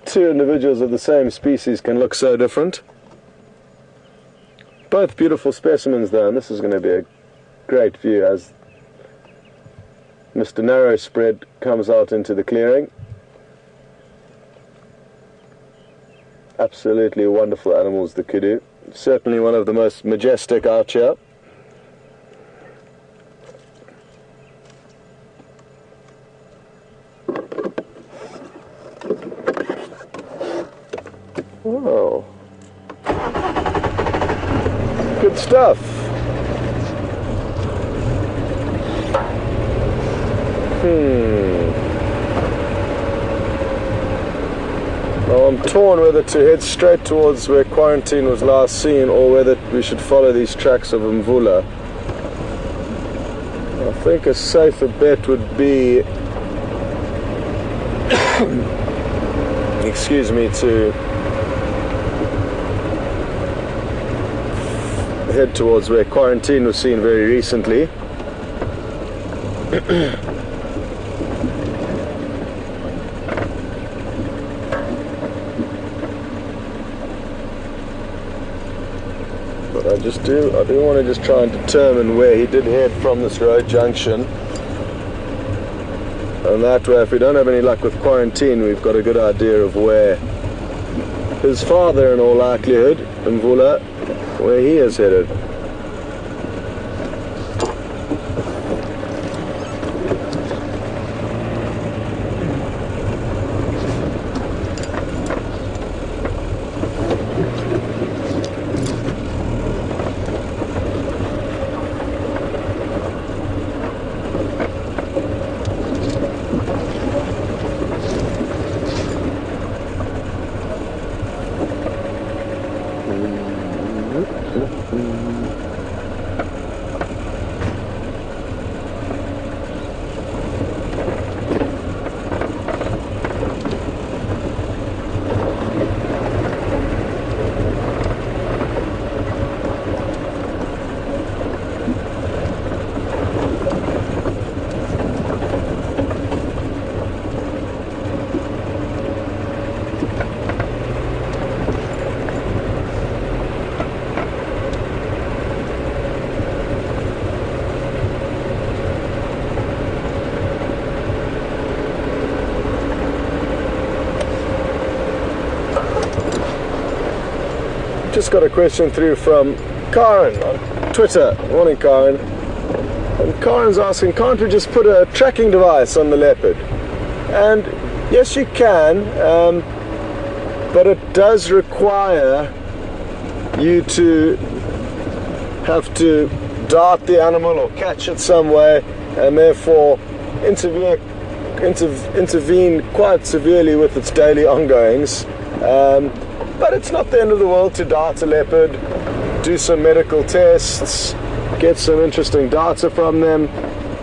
2 individuals of the same species can look so different. Both beautiful specimens though, and this is going to be a great view as Mr. Narrow Spread comes out into the clearing. Absolutely wonderful animals, the kudu. Certainly one of the most majestic out here. Oh. Good stuff. Well, I'm torn whether to head straight towards where quarantine was last seen or whether we should follow these tracks of Mvula. I think a safer bet would be, excuse me, to head towards where quarantine was seen very recently. But I do want to just try and determine where he did head from this road junction. And that way, if we don't have any luck with quarantine, we've got a good idea of where his father, in all likelihood, Mvula, where he is headed. Just got a question through from Karen on Twitter. Morning, Karen. And Karen's asking, can't we just put a tracking device on the leopard? And yes, you can, but it does require you to have to dart the animal or catch it some way, and therefore intervene quite severely with its daily ongoings. But it's not the end of the world to dart a leopard, do some medical tests, get some interesting data from them,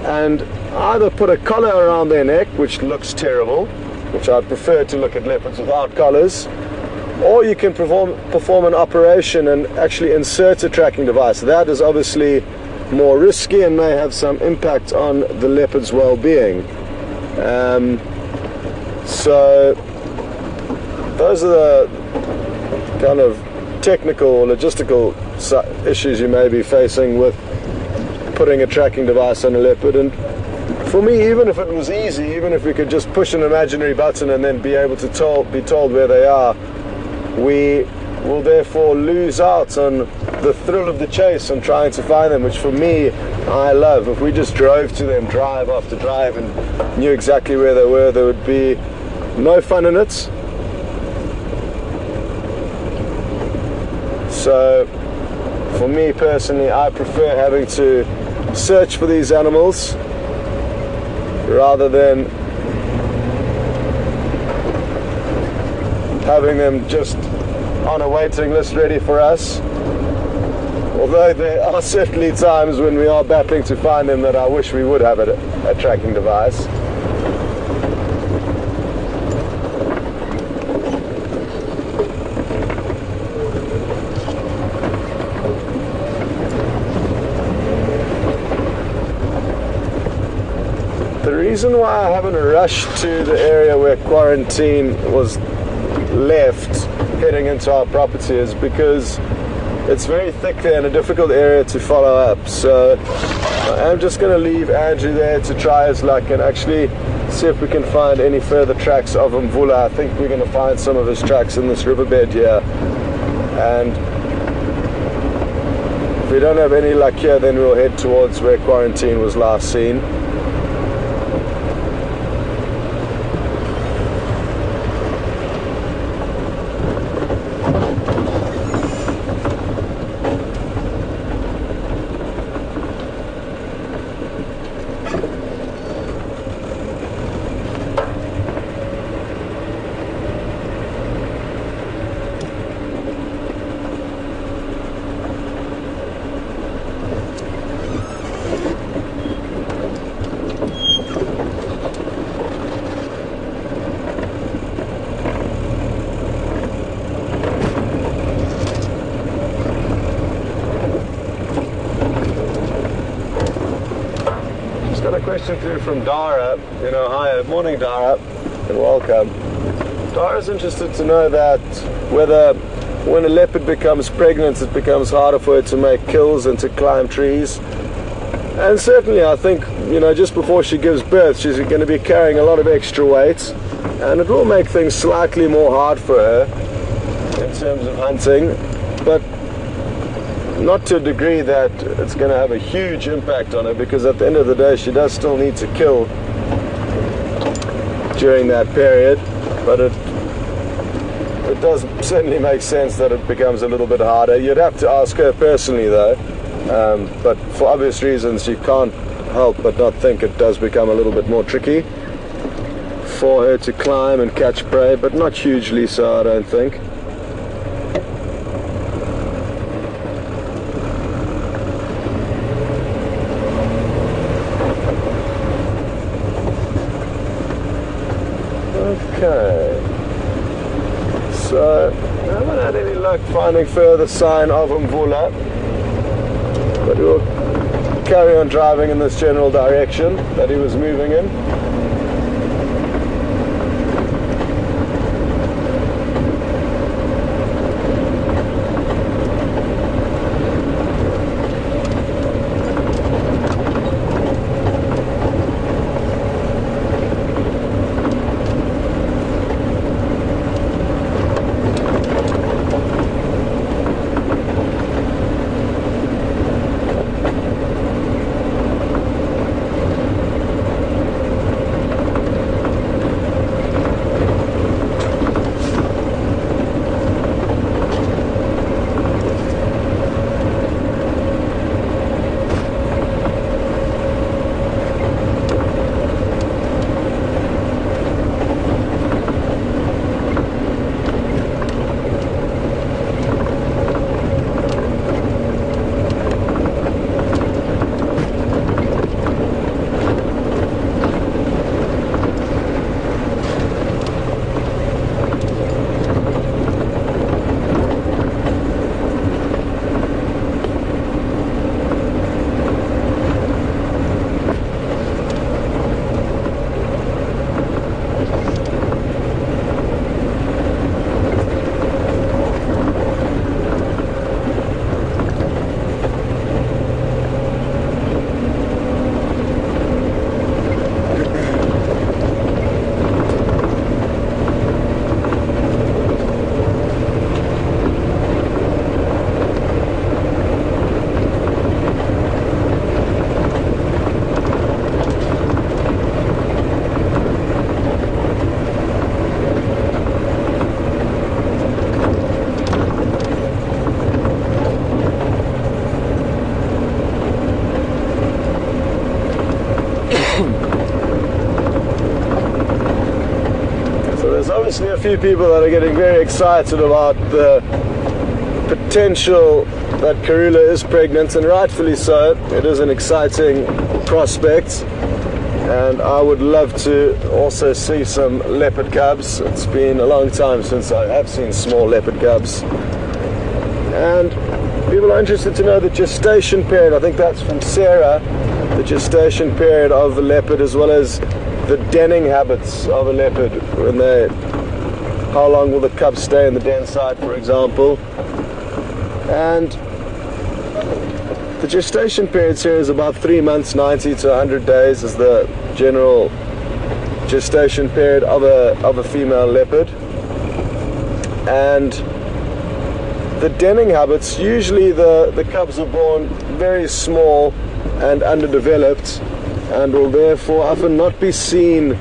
and either put a collar around their neck, which looks terrible, which I'd prefer to look at leopards without collars, or you can perform an operation and actually insert a tracking device. That is obviously more risky and may have some impact on the leopard's well-being. So those are the kind of technical or logistical issues you may be facing with putting a tracking device on a leopard. And for me, even if it was easy, even if we could just push an imaginary button and then be able to be told where they are, we will therefore lose out on the thrill of the chase and trying to find them, which for me, I love. If we just drove to them drive after drive and knew exactly where they were, there would be no fun in it. So, for me personally, I prefer having to search for these animals rather than having them just on a waiting list ready for us. Although there are certainly times when we are battling to find them that I wish we would have a tracking device. The reason why I haven't rushed to the area where quarantine was left heading into our property is because it's very thick there and a difficult area to follow up. So I'm just going to leave Andrew there to try his luck and actually see if we can find any further tracks of Mvula. I think we're going to find some of his tracks in this riverbed here, and if we don't have any luck here, then we'll head towards where quarantine was last seen. Got a question through from Dara. Hi, morning Dara, and welcome. Dara's interested to know that whether when a leopard becomes pregnant, it becomes harder for her to make kills and to climb trees. And certainly I think, just before she gives birth, she's going to be carrying a lot of extra weight, and it will make things slightly more hard for her in terms of hunting, but not to a degree that it's going to have a huge impact on her, because at the end of the day she does still need to kill during that period. But it does certainly make sense that it becomes a little bit harder. You'd have to ask her personally though, but for obvious reasons you can't help but not think it does become a little bit more tricky for her to climb and catch prey, but not hugely so, I don't think. Okay, so I haven't had any luck finding further sign of Mvula, but we'll carry on driving in this general direction that he was moving in. Obviously a few people that are getting very excited about the potential that Karula is pregnant, and rightfully so. It is an exciting prospect, and I would love to also see some leopard cubs. It's been a long time since I have seen small leopard cubs, and people are interested to know the gestation period. I think that's from Sarah, the gestation period of the leopard, as well as the denning habits of a leopard. How long will the cubs stay in the den site, for example? And the gestation period here is about 3 months, 90 to 100 days is the general gestation period of a female leopard. And the denning habits, usually the cubs are born very small and underdeveloped, and will therefore often not be seen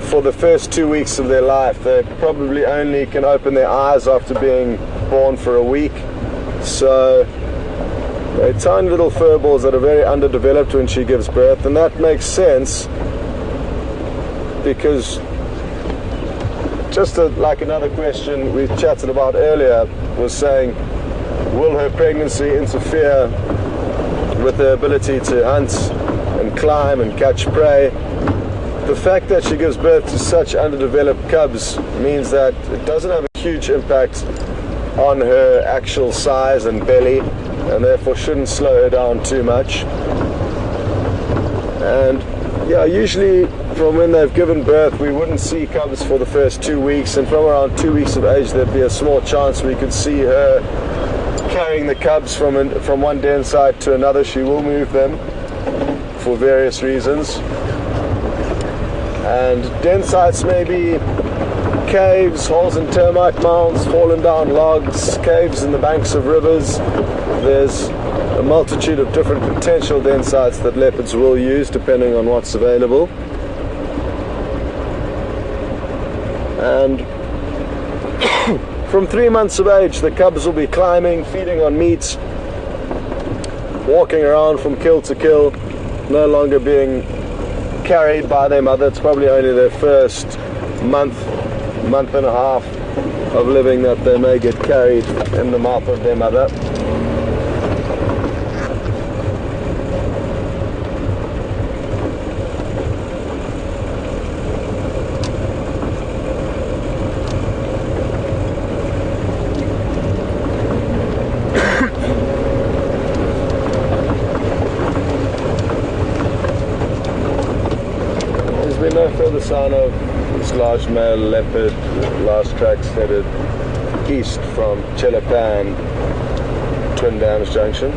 for the first 2 weeks of their life. They probably only can open their eyes after being born for a week. So they're tiny little furballs that are very underdeveloped when she gives birth, and that makes sense because just like another question we chatted about earlier was saying, will her pregnancy interfere with her ability to hunt and climb and catch prey? The fact that she gives birth to such underdeveloped cubs means that it doesn't have a huge impact on her actual size and belly, and therefore shouldn't slow her down too much. Yeah, usually from when they've given birth we wouldn't see cubs for the first 2 weeks, and from around 2 weeks of age there'd be a small chance we could see her carrying the cubs from one den site to another. She will move them for various reasons, and den sites may be caves, holes in termite mounds, fallen down logs, caves in the banks of rivers. There's a multitude of different potential den sites that leopards will use depending on what's available. And from 3 months of age the cubs will be climbing, feeding on meat, walking around from kill to kill, no longer being carried by their mother. It's probably only their first month and a half of living that they may get carried in the mouth of their mother. There's been no further sign of this large male leopard. Last tracks headed east from Chelapan, Twin Dams Junction.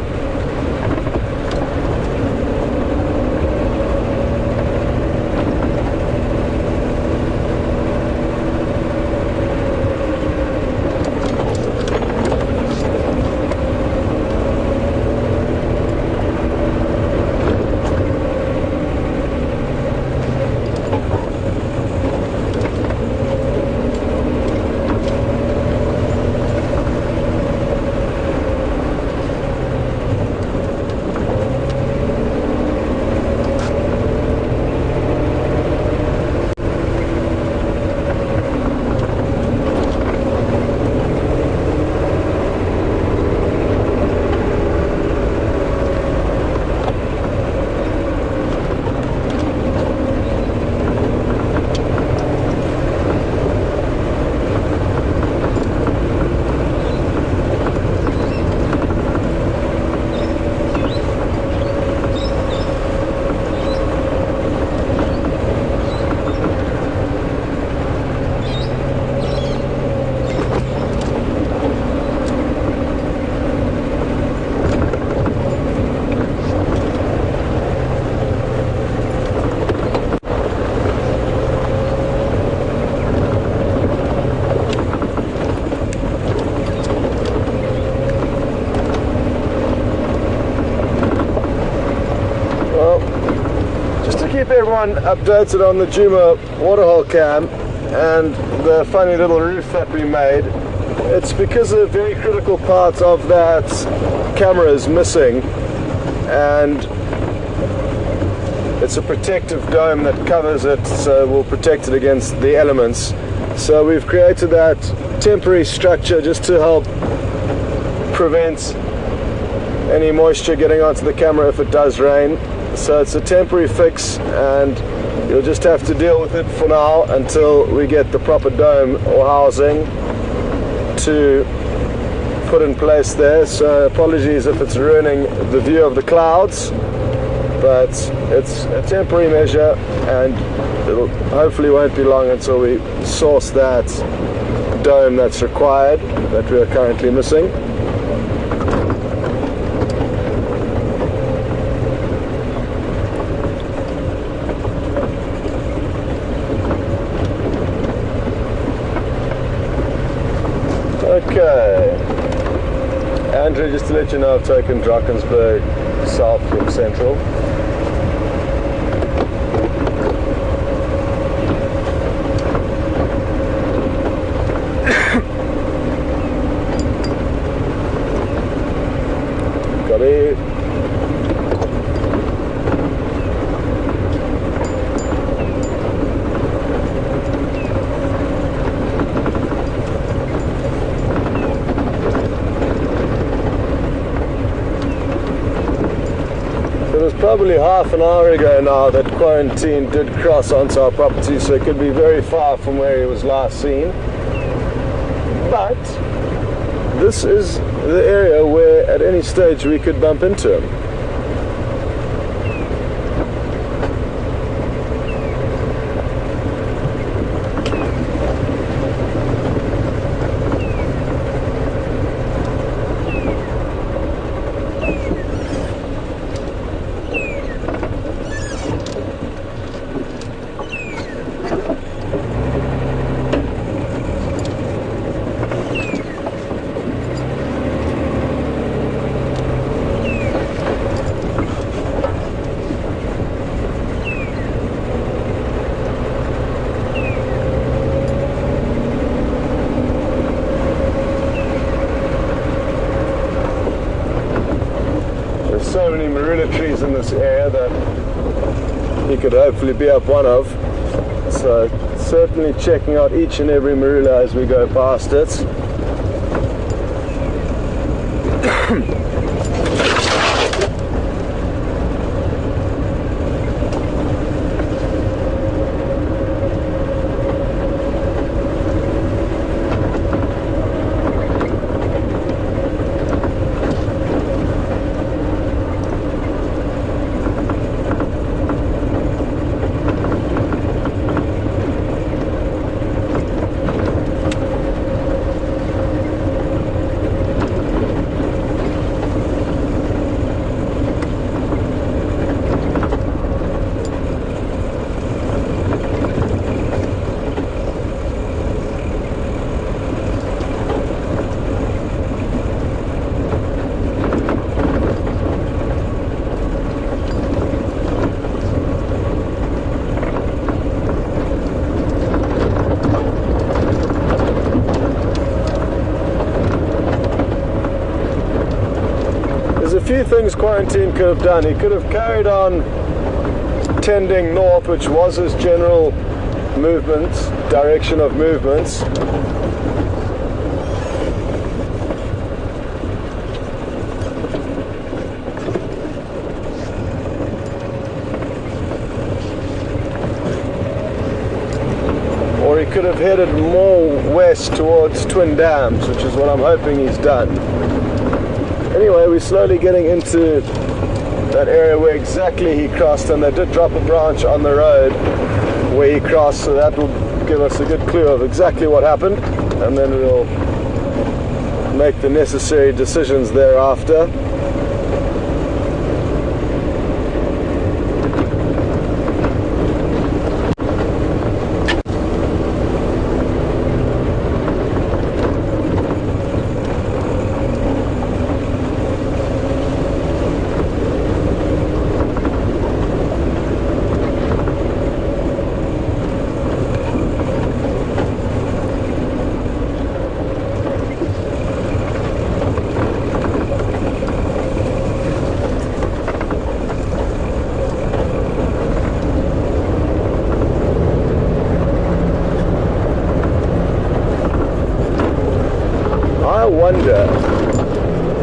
Keep everyone updated on the Djuma waterhole cam and the funny little roof that we made. It's because a very critical part of that camera is missing, and it's a protective dome that covers it, so we'll protect it against the elements. So we've created that temporary structure just to help prevent any moisture getting onto the camera if it does rain. So it's a temporary fix, and you'll just have to deal with it for now until we get the proper dome or housing to put in place there. So apologies if it's ruining the view of the clouds, but it's a temporary measure, and it hopefully won't be long until we source that dome that's required, that we are currently missing. Okay, Andrew, just to let you know, I've taken Drakensberg south from Central. Copy. Probably half an hour ago now that Quarantine did cross onto our property, so it could be very far from where he was last seen. But this is the area where at any stage we could bump into him. in this area that he could hopefully be up one of. So certainly checking out each and every marula as we go past it. A few things Quarantine could have done. He could have carried on tending north, which was his general movement, direction of movements. Or he could have headed more west towards Twin Dams, which is what I'm hoping he's done. Anyway, we're slowly getting into that area where exactly he crossed, and they did drop a branch on the road where he crossed, so that will give us a good clue of exactly what happened, and then we'll make the necessary decisions thereafter. I wonder,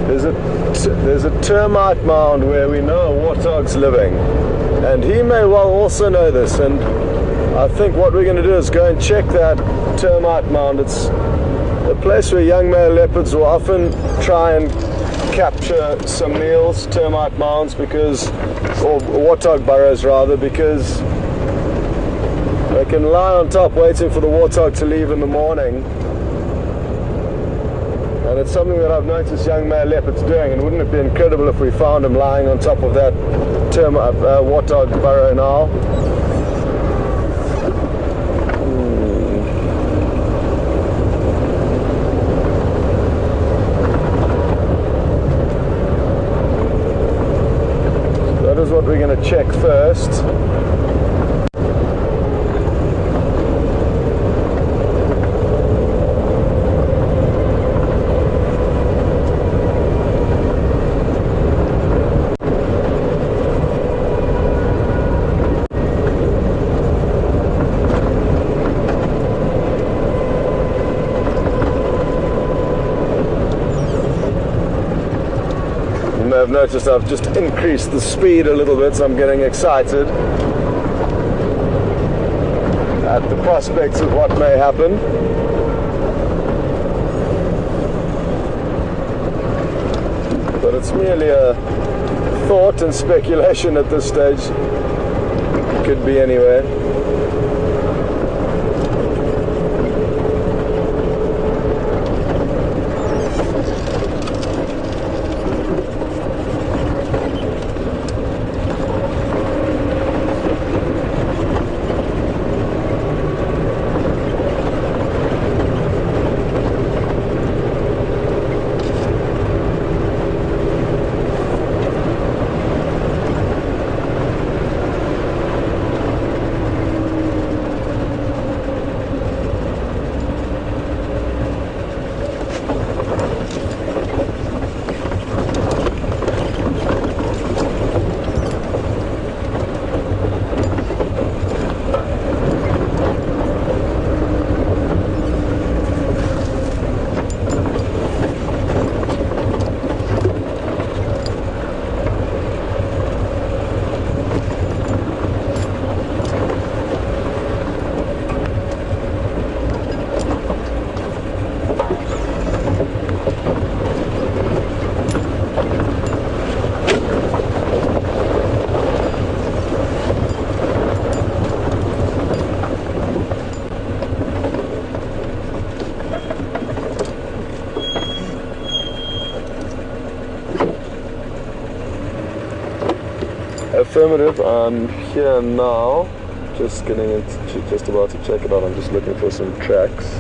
there's a termite mound where we know a warthog's living, and he may well also know this, and I think what we're going to do is go and check that termite mound. It's a place where young male leopards will often try and capture some meals, termite mounds, because, or warthog burrows rather, because they can lie on top waiting for the warthog to leave in the morning. And it's something that I've noticed young male leopards doing, and wouldn't it be incredible if we found him lying on top of that warthog burrow now? So that is what we're going to check first. I've noticed I've just increased the speed a little bit, so I'm getting excited at the prospects of what may happen. But it's merely a thought and speculation at this stage. It could be anywhere. Affirmative, I'm here now. Just getting into, just about to check it out. I'm just looking for some tracks.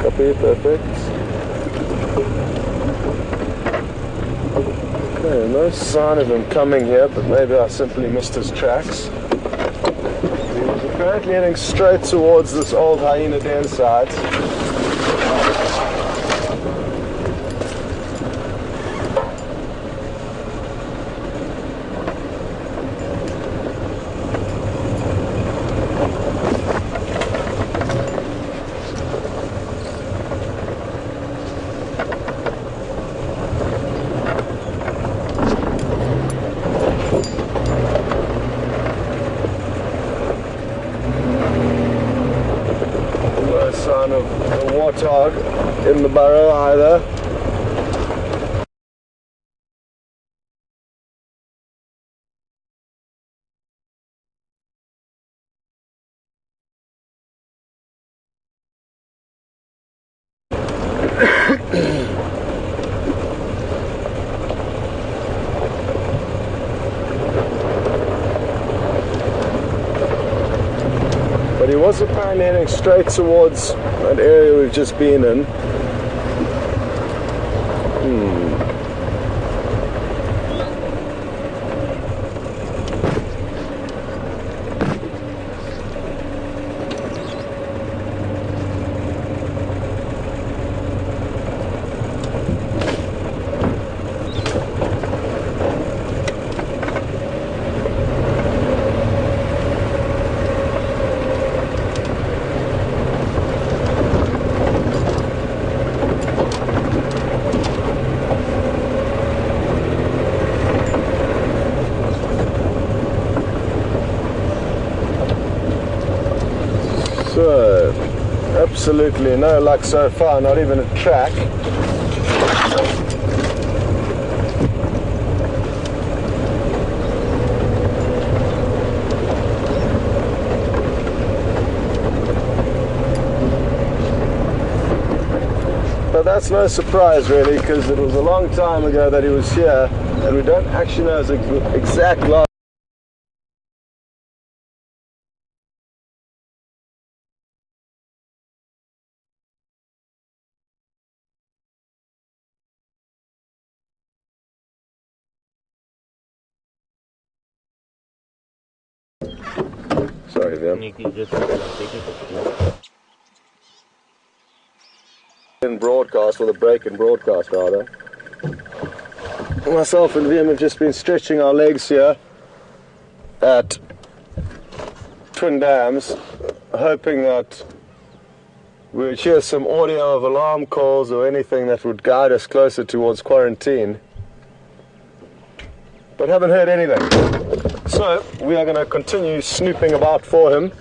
Copy, perfect. Okay, no sign of him coming here, but maybe I simply missed his tracks. He was apparently heading straight towards this old hyena den site. Sign of a warthog in the burrow either. But he was apparently heading straight towards an area we've just been in. So, absolutely no luck so far, not even a track. But that's no surprise really, because it was a long time ago that he was here, and we don't actually know his exact last. Sorry, Vim. You can just take it. In broadcast, or the break in broadcast rather. Myself and Vim have just been stretching our legs here at Twin Dams, hoping that we would hear some audio of alarm calls or anything that would guide us closer towards quarantine. But haven't heard anything. So we are going to continue snooping about for him.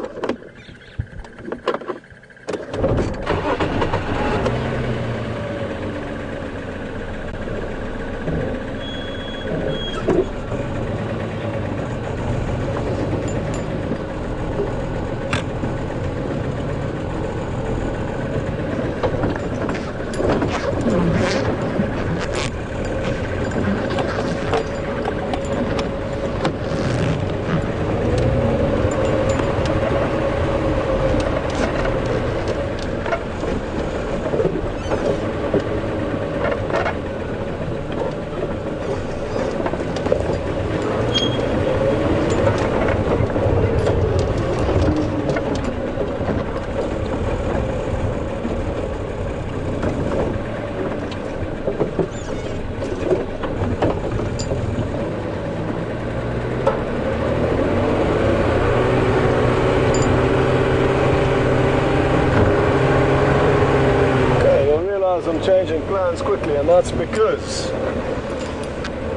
I'm changing plans quickly, and that's because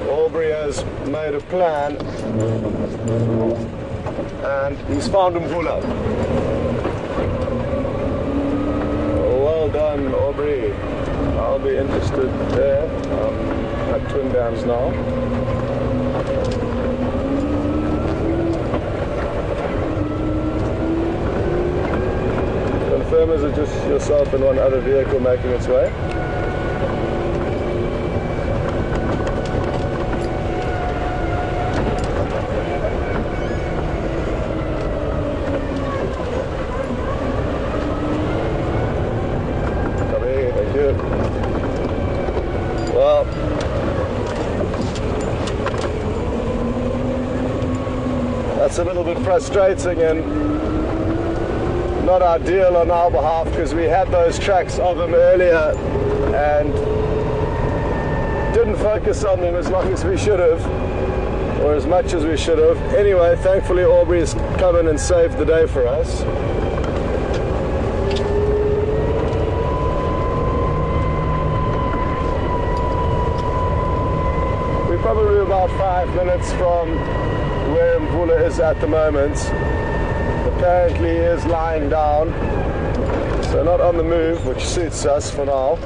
Aubrey has made a plan and he's found Mvula. Well done, Aubrey. I'll be interested there. At Twin Dams now. confirm, is it just yourself and one other vehicle making its way? Copy, thank you. Well, that's a little bit frustrating and not ideal on our behalf, because we had those tracks of them earlier and didn't focus on them as long as we should have, or as much as we should have. Anyway, thankfully Aubrey's come in and saved the day for us. We're probably about 5 minutes from where Mvula is at the moment. Apparently he is lying down, so not on the move, which suits us for now.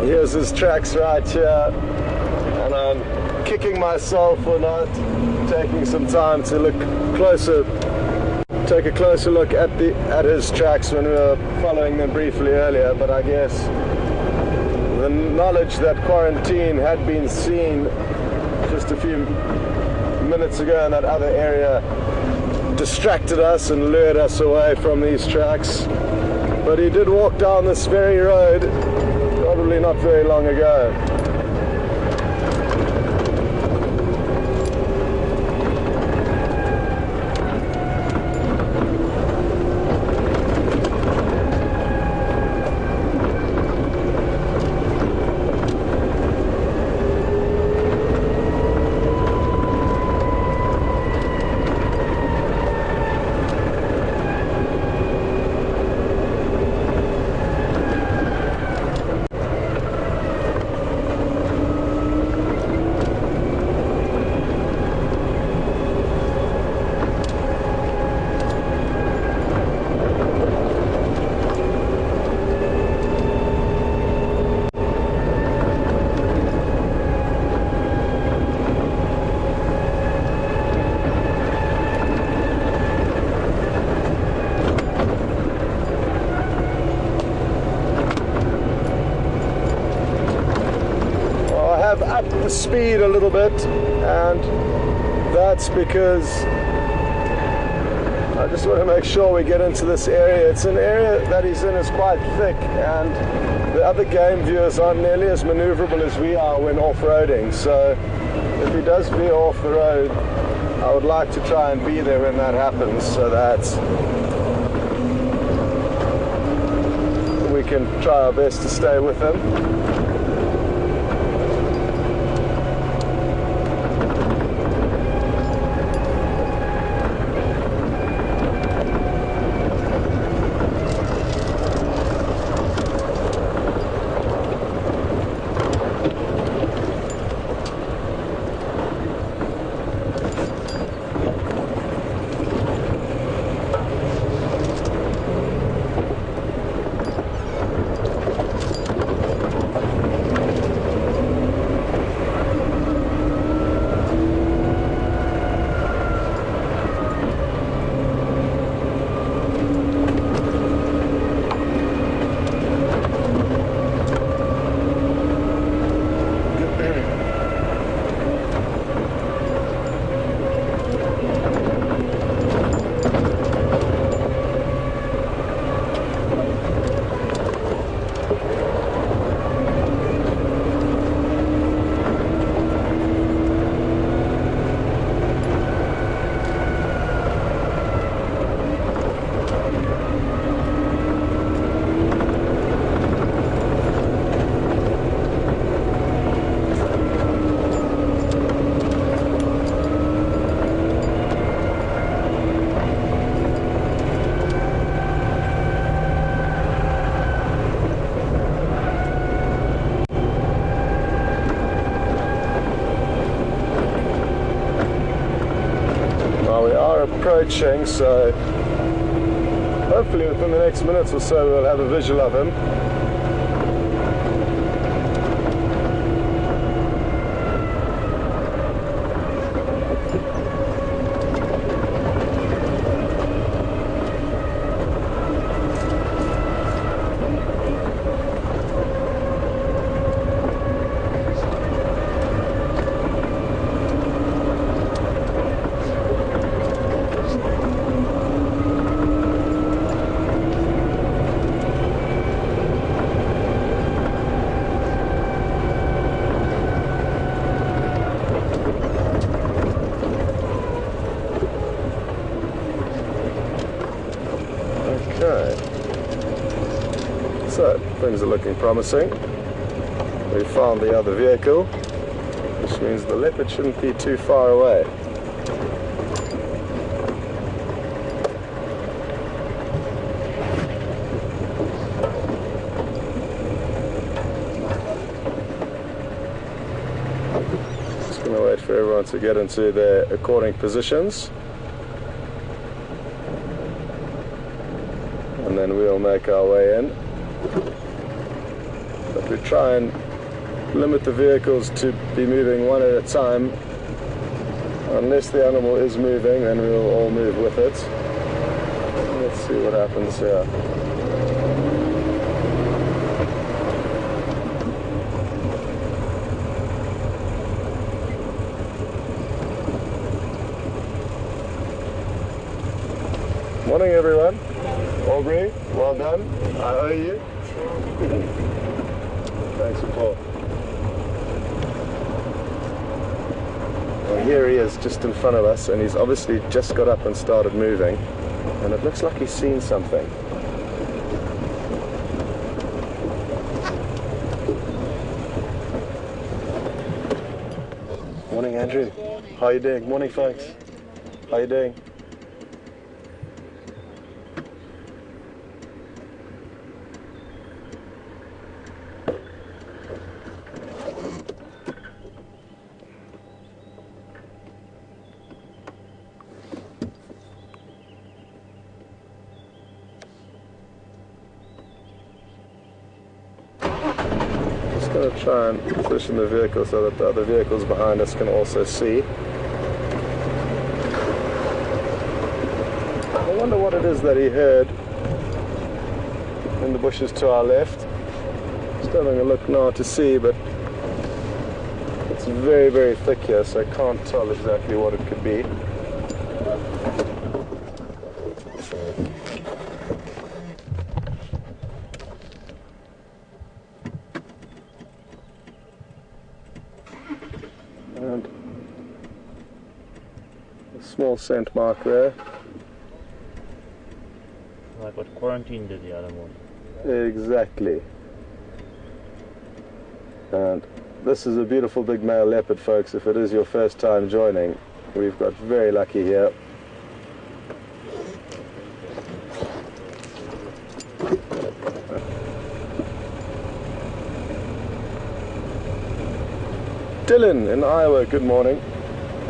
Here's his tracks right here, and I'm kicking myself for not taking some time to look closer, take a closer look at his tracks when we were following them briefly earlier. But I guess the knowledge that quarantine had been seen just a few minutes ago in that other area distracted us and lured us away from these tracks. But he did walk down this very road probably not very long ago. Up the speed a little bit, and that's because I just want to make sure we get into this area. It's an area that he's in is quite thick, and the other game viewers aren't nearly as maneuverable as we are when off-roading. So if he does veer off the road, I would like to try and be there when that happens, so that we can try our best to stay with him. Approaching, so hopefully within the next minutes or so we'll have a visual of him. So, things are looking promising. We found the other vehicle, which means the leopard shouldn't be too far away. Just going to wait for everyone to get into their according positions. And then we'll make our way in. But we try and limit the vehicles to be moving one at a time. Unless the animal is moving, then we'll all move with it. Let's see what happens here. Morning everyone. Aubrey, well done. I owe you. Thanks, Paul. Well, here he is, just in front of us, and he's obviously just got up and started moving, and it looks like he's seen something. Morning, Andrew. How are you doing? Morning, folks. How are you doing? Going to try and position the vehicle so that the other vehicles behind us can also see. I wonder what it is that he heard in the bushes to our left. Just having a look now to see, but it's very, very thick here, so I can't tell exactly what it could be. And a small scent mark there. Like what quarantined did the other one. Exactly. And this is a beautiful big male leopard, folks. If it is your first time joining, we've got very lucky here. Dylan in Iowa, good morning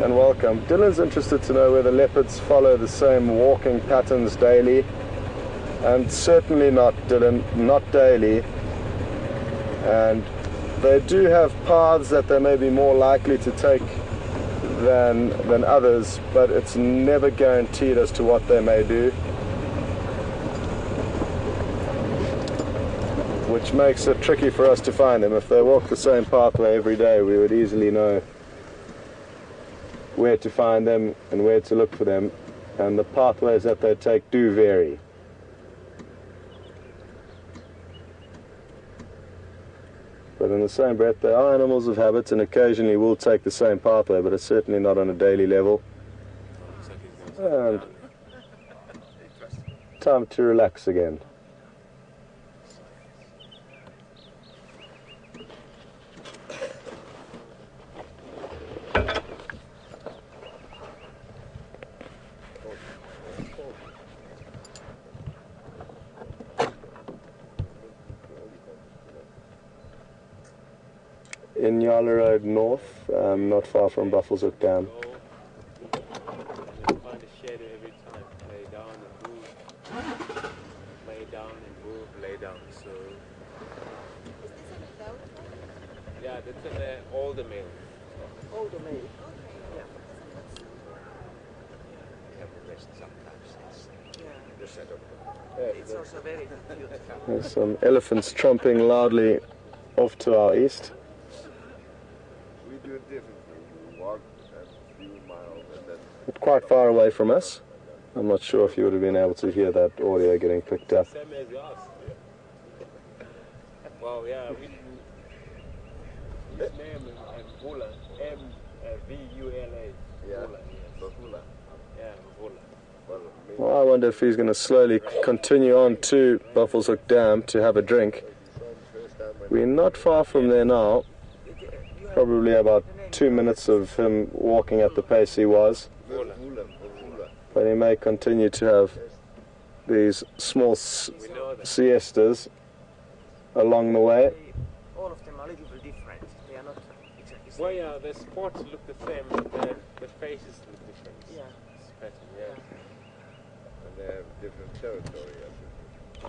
and welcome. Dylan's interested to know whether leopards follow the same walking patterns daily, and certainly not, Dylan, not daily. And they do have paths that they may be more likely to take than others, but it's never guaranteed as to what they may do. which makes it tricky for us to find them. If they walk the same pathway every day, we would easily know where to find them and where to look for them, and the pathways that they take do vary. But in the same breath, they are animals of habits and occasionally will take the same pathway, but it's certainly not on a daily level. And time to relax again. In Yala Road North, not far from Buffelshoek Dam. Find a shadow every time. Lay down and move. Lay down and move. Lay down. So. Is this an adult one? Yeah, that's an older male. Older male. Okay. Yeah. They have to rest sometimes. Yeah. The setup. It's also very cute. There's some elephants tromping loudly off to our east. We do it differently. We walk a few miles and then Quite far away from us. I'm not sure if you would have been able to hear that audio getting picked up. Same as us. Well, yeah, his name is Mvula. M-V-U-L-A. yeah, Mvula, yes. Mvula. Yeah, Mvula. Well, Well, I wonder if he's going to slowly continue on to Buffelshoek Dam to have a drink. We're not far from there now. Probably about 2 minutes of him walking at the pace he was. Mvula. But he may continue to have these small We know that. siestas along the way. All of them are a little bit different. They are not exactly the same. Well, yeah, the spots look the same, but the faces look different. Yeah. It's pattern, yeah. And they have different territory. I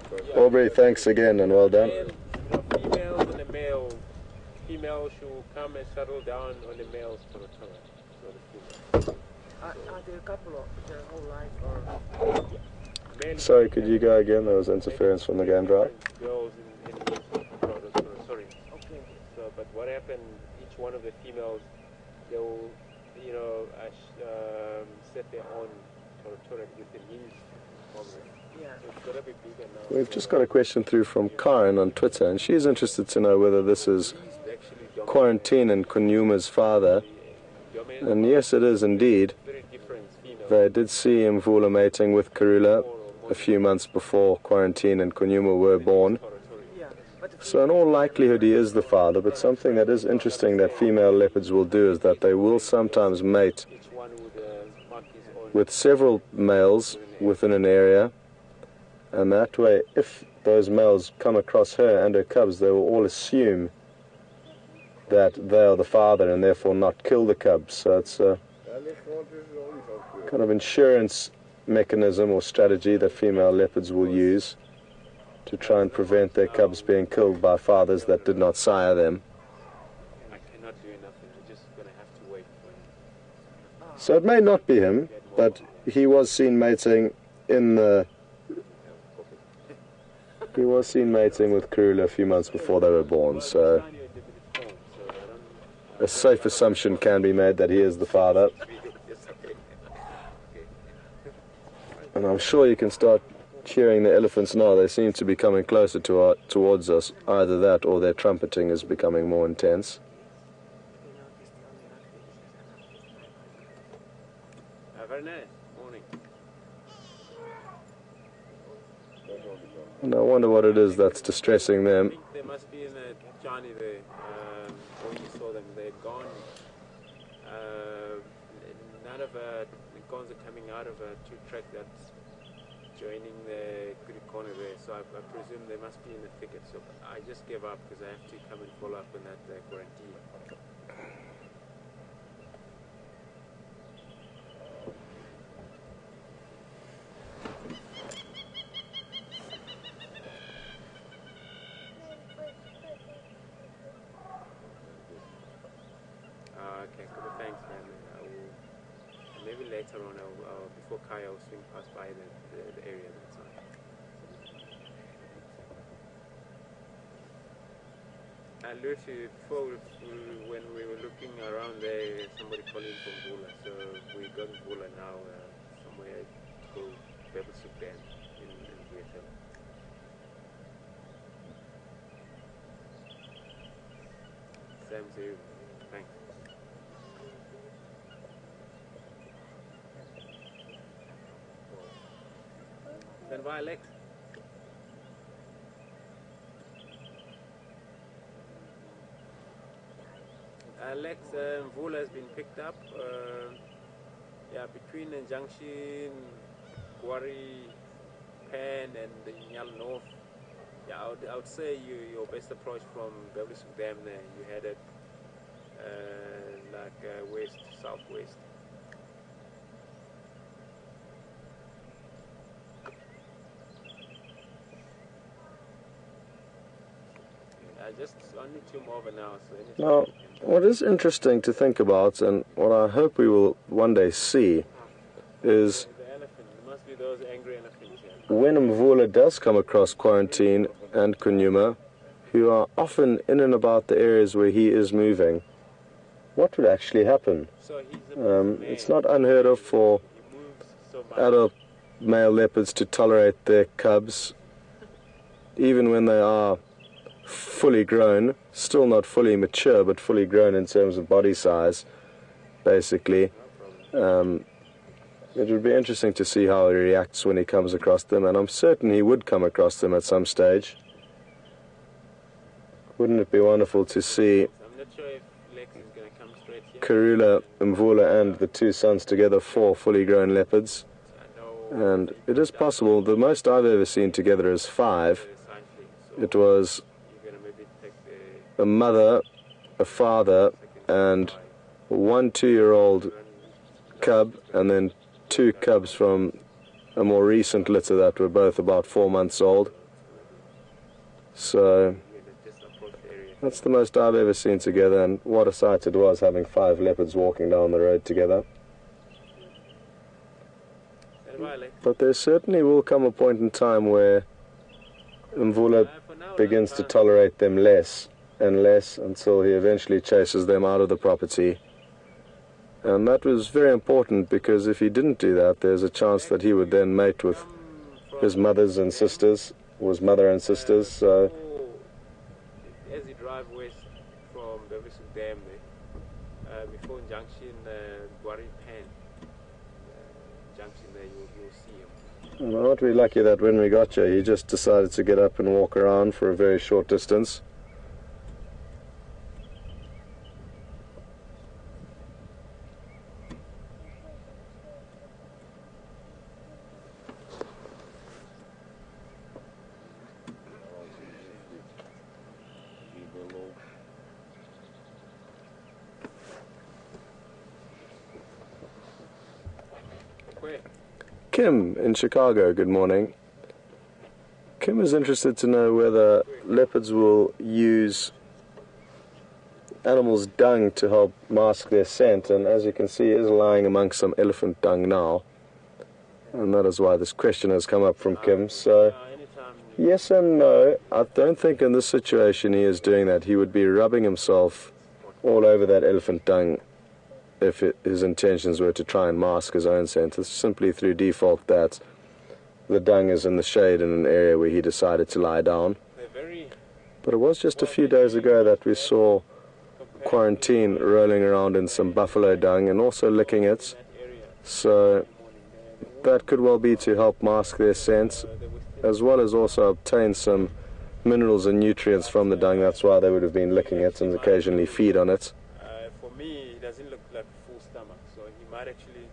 think. Yeah. Aubrey, thanks again and well done. And the females and the male. Females should come and settle down on the male's territory. So the female. Are there a couple of their whole life or? Male Sorry, could you go again? There was interference from the game drive. Girls in the sorry. Okay. So, but what happened? Each one of the females, they will, set their own territory with the knees over it. Yeah. So it's gotta be bigger now. We've just got a question through from Karen on Twitter, and she's interested to know whether this is These actually Quarantine and Kunyuma's father. dominate And yes, it is indeed. very different females. They did see Mvula mating with Karula a few months before Quarantine and Kunyuma were born. Yeah. But So in all likelihood he is the father, but something that is interesting that female leopards will do is that they will sometimes mate Each one would mark his own. with several males within an area, and that way if those males come across her and her cubs, they will all assume that they are the father and therefore not kill the cubs. So it's a kind of insurance mechanism or strategy that female leopards will use to try and prevent their cubs being killed by fathers that did not sire them. I cannot do nothing. I'm just gonna have to wait for him. So it may not be him, but he was seen mating in the... He was seen mating with Karula a few months before they were born, so a safe assumption can be made that he is the father. And I'm sure you can start cheering the elephants now. They seem to be coming closer towards us. Either that or their trumpeting is becoming more intense. Very nice. Morning. And I wonder what it is that's distressing I them. think they must be in a journey there. When you saw them, they're gone. None of the guns are coming out of a two-track that's joining the Greek corner there. So I presume they must be in the thicket. So I just gave up because I have to come and follow up on that quarantine. Okay, cool. Thanks, man. I will, maybe later on, before Kai, I'll swing past by the area that's on. I alluded to before when we were looking around there, somebody calling from Mvula. So we got Mvula now somewhere called Bebelsuk in Vietnam. Same to you. Thanks. Stand by, Alex. Alex, Mvula has been picked up. Yeah, between the junction, Gwari, Pan, and the Nyal North. Yeah, I would say your best approach from Bebelsuk Dam there. You headed like west, southwest. Just only 2 more over now. So Now, what is interesting to think about, and what I hope we will one day see, is the elephant. There must be those angry elephants here. when Mvula does come across Quarantine and Djuma, who are often in and about the areas where he is moving, what would actually happen? So he's a It's not unheard of for he moves so much. adult male leopards to tolerate their cubs, even when they are fully grown, still not fully mature, but fully grown in terms of body size, basically. It would be interesting to see how he reacts when he comes across them, and I'm certain he would come across them at some stage. Wouldn't it be wonderful to see I'm not sure if Lex is going to come straight here. Karula, Mvula, and the two sons together, 4 fully grown leopards? I know And it is possible. The most I've ever seen together is 5. so It was you're going to maybe take the a mother, a father, and 1 2-year-old cub, and then 2 cubs from a more recent litter that were both about 4 months old. So just approach the area. that's the most I've ever seen together, and what a sight it was having 5 leopards walking down the road together. Stand by, Lex. But there certainly will come a point in time where Mvula For now, begins to that's tolerate them less and less until he eventually chases them out of the property. And that was very important, because if he didn't do that, there's a chance that he would then mate with his mothers and sisters, or his mother and sisters. So as you drive west from Bebelsuk Dam there, before junction Gwari Pan junction there, you'll see him. I'm not really lucky that when we got here, he just decided to get up and walk around for a very short distance. Where? Kim in Chicago, good morning. Kim is interested to know whether leopards will use animals' dung to help mask their scent, and as you can see, he is lying amongst some elephant dung now, and that is why this question has come up from Kim. So Anytime yes and no. I don't think in this situation he is doing that. He would be rubbing himself all over that elephant dung if his intentions were to try and mask his own scent. It's simply through default that the dung is in the shade in an area where he decided to lie down. they're very But it was just a few days ago that we saw Quarantine rolling around in some buffalo dung and also licking it. So that could well be to help mask their scents, as well as also obtain some minerals and nutrients from the dung. That's why they would have been licking it and occasionally feed on it. for me, it doesn't look like a full stomach, so he might actually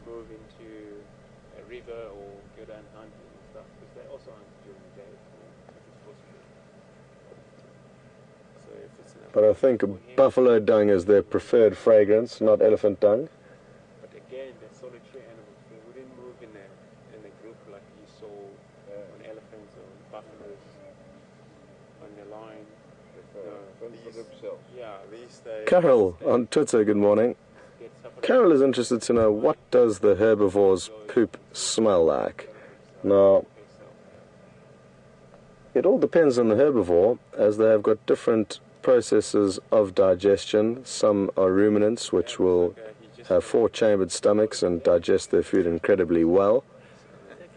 move into a river or go down hunting and stuff, because they also hunt during the day if it's possible. So if it's an But I think buffalo dung is their preferred fragrance, not elephant dung. But again, they're solitary animals. They wouldn't move in a group like you saw on elephants or buffaloes on the line. Yeah, these they Carol on Twitter, good morning. get suffocated. Carol is interested to know, what does the herbivore's poop smell like? Now, it all depends on the herbivore, as they have got different processes of digestion. Some are ruminants, which will have 4-chambered stomachs and digest their food incredibly well.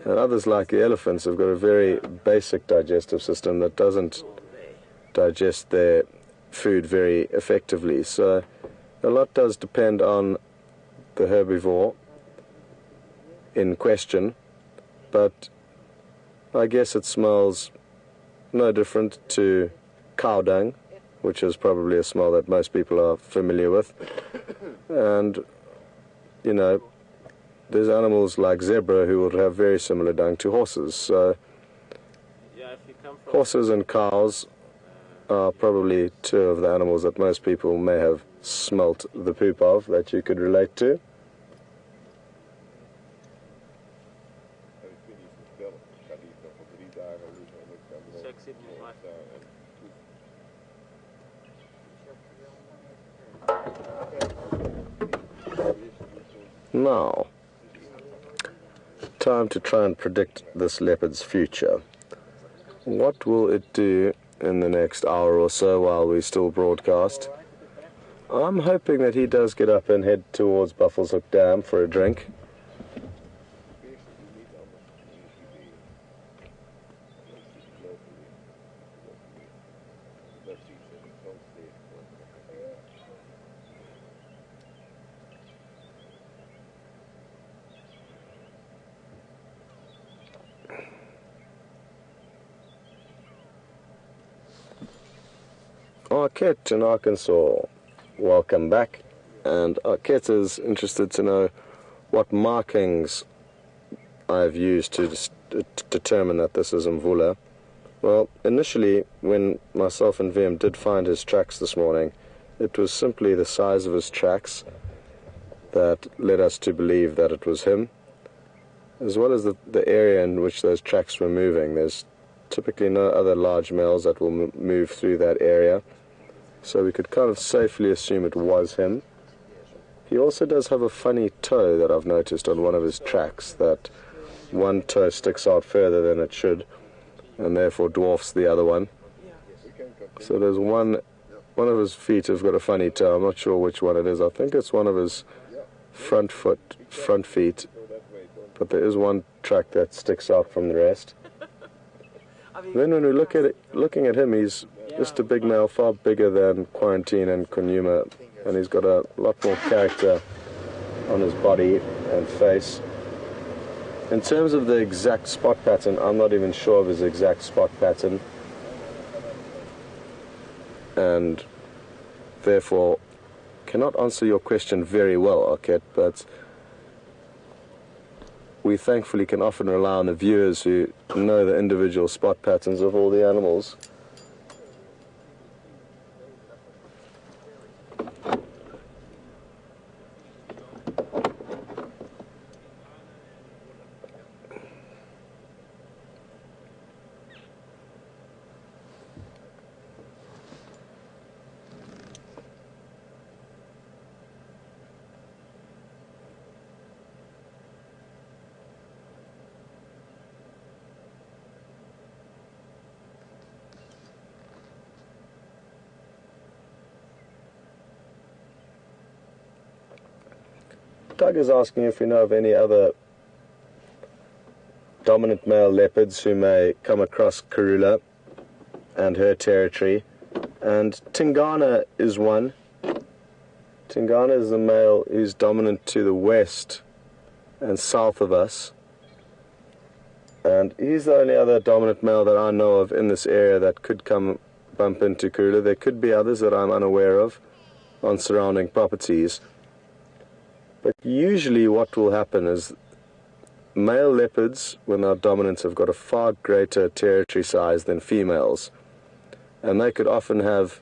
And others, like the elephants, have got a very basic digestive system that doesn't digest their food very effectively. So a lot does depend on the herbivore in question, but I guess it smells no different to cow dung, which is probably a smell that most people are familiar with. And, you know, there's animals like zebra who would have very similar dung to horses. So horses and cows are probably two of the animals that most people may have smelt the poop of that you could relate to. Now, time to try and predict this leopard's future. What will it do in the next hour or so while we still broadcast? I'm hoping that he does get up and head towards Buffels Hook Dam for a drink. Arquette in Arkansas, welcome back. And Arquette is interested to know what markings I've used to determine that this is Mvula. Well, initially, when myself and Vim did find his tracks this morning, it was simply the size of his tracks that led us to believe that it was him, as well as the area in which those tracks were moving. There's typically no other large males that will move through that area, so we could kind of safely assume it was him. He also does have a funny toe that I've noticed on one of his tracks, that one toe sticks out further than it should and therefore dwarfs the other one. So there's one of his feet has got a funny toe. I'm not sure which one it is. I think it's one of his front feet, but there is one track that sticks out from the rest. Then when we looking at him, he's just a big male, far bigger than Quarantine and Djuma, and he's got a lot more character on his body and face. In terms of the exact spot pattern, I'm not even sure of his exact spot pattern, and therefore cannot answer your question very well, Arquette, but we thankfully can often rely on the viewers who know the individual spot patterns of all the animals. Doug is asking if we know of any other dominant male leopards who may come across Karula and her territory. And Tingana is one. Tingana is the male who's dominant to the west and south of us. And he's the only other dominant male that I know of in this area that could come bump into Karula. There could be others that I'm unaware of on surrounding properties. But usually what will happen is male leopards, when they're dominant, have got a far greater territory size than females. And they could often have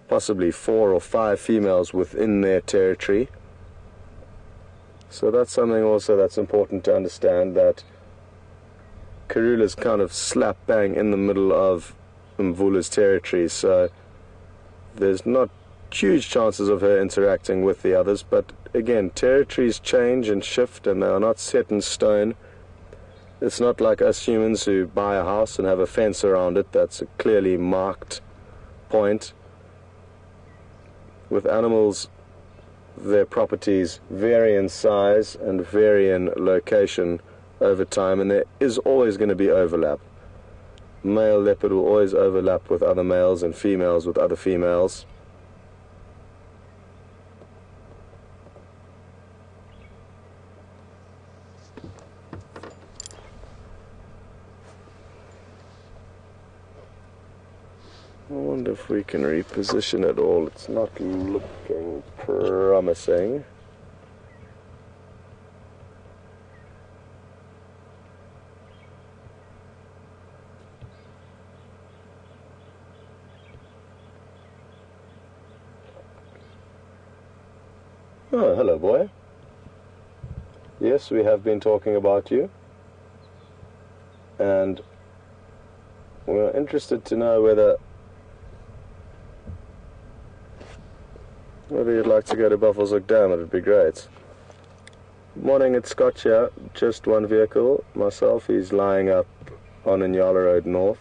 possibly 4 or 5 females within their territory. So that's something also that's important to understand, that Karula's kind of slap bang in the middle of Mvula's territory, so there's not huge chances of her interacting with the others. But again, territories change and shift, and they are not set in stone. It's not like us humans who buy a house and have a fence around it that's a clearly marked point. with animals, their properties vary in size and vary in location over time, and there is always going to be overlap. Male leopard will always overlap with other males and females with other females. I wonder if we can reposition it all. It's not looking promising. Oh, hello, boy. Yes, we have been talking about you. And we're interested to know whether you'd like to go to Buffelshoek Dam. It would be great. Morning, it's Scott here. Just one vehicle. Myself, he's lying up on Inyala Road North,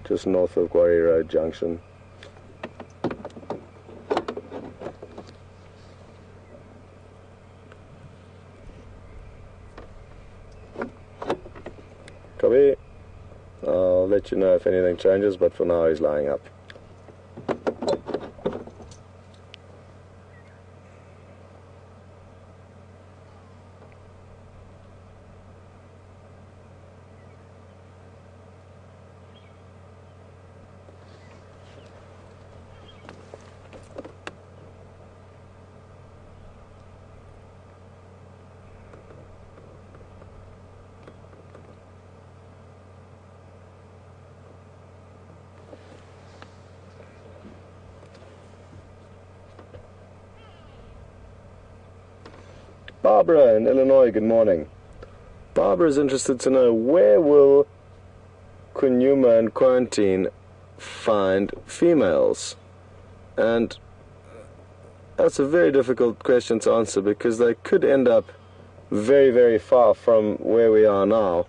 just north of Quarry Road Junction. Copy. I'll let you know if anything changes, but for now he's lying up. Barbara in Illinois, good morning. Barbara is interested to know, where will Djuma and Quarantine find females? And that's a very difficult question to answer, because they could end up very, very far from where we are now.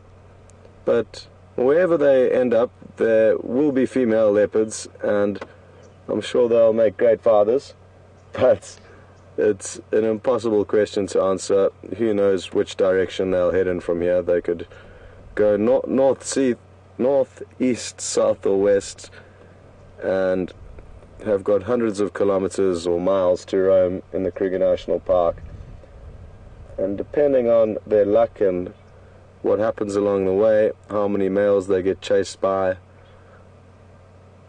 But wherever they end up, there will be female leopards, and I'm sure they'll make great fathers. But it's an impossible question to answer. Who knows which direction they'll head in from here. They could go north, east, south or west, and have got hundreds of kilometers or miles to roam in the Kruger National Park. And depending on their luck and what happens along the way, how many males they get chased by,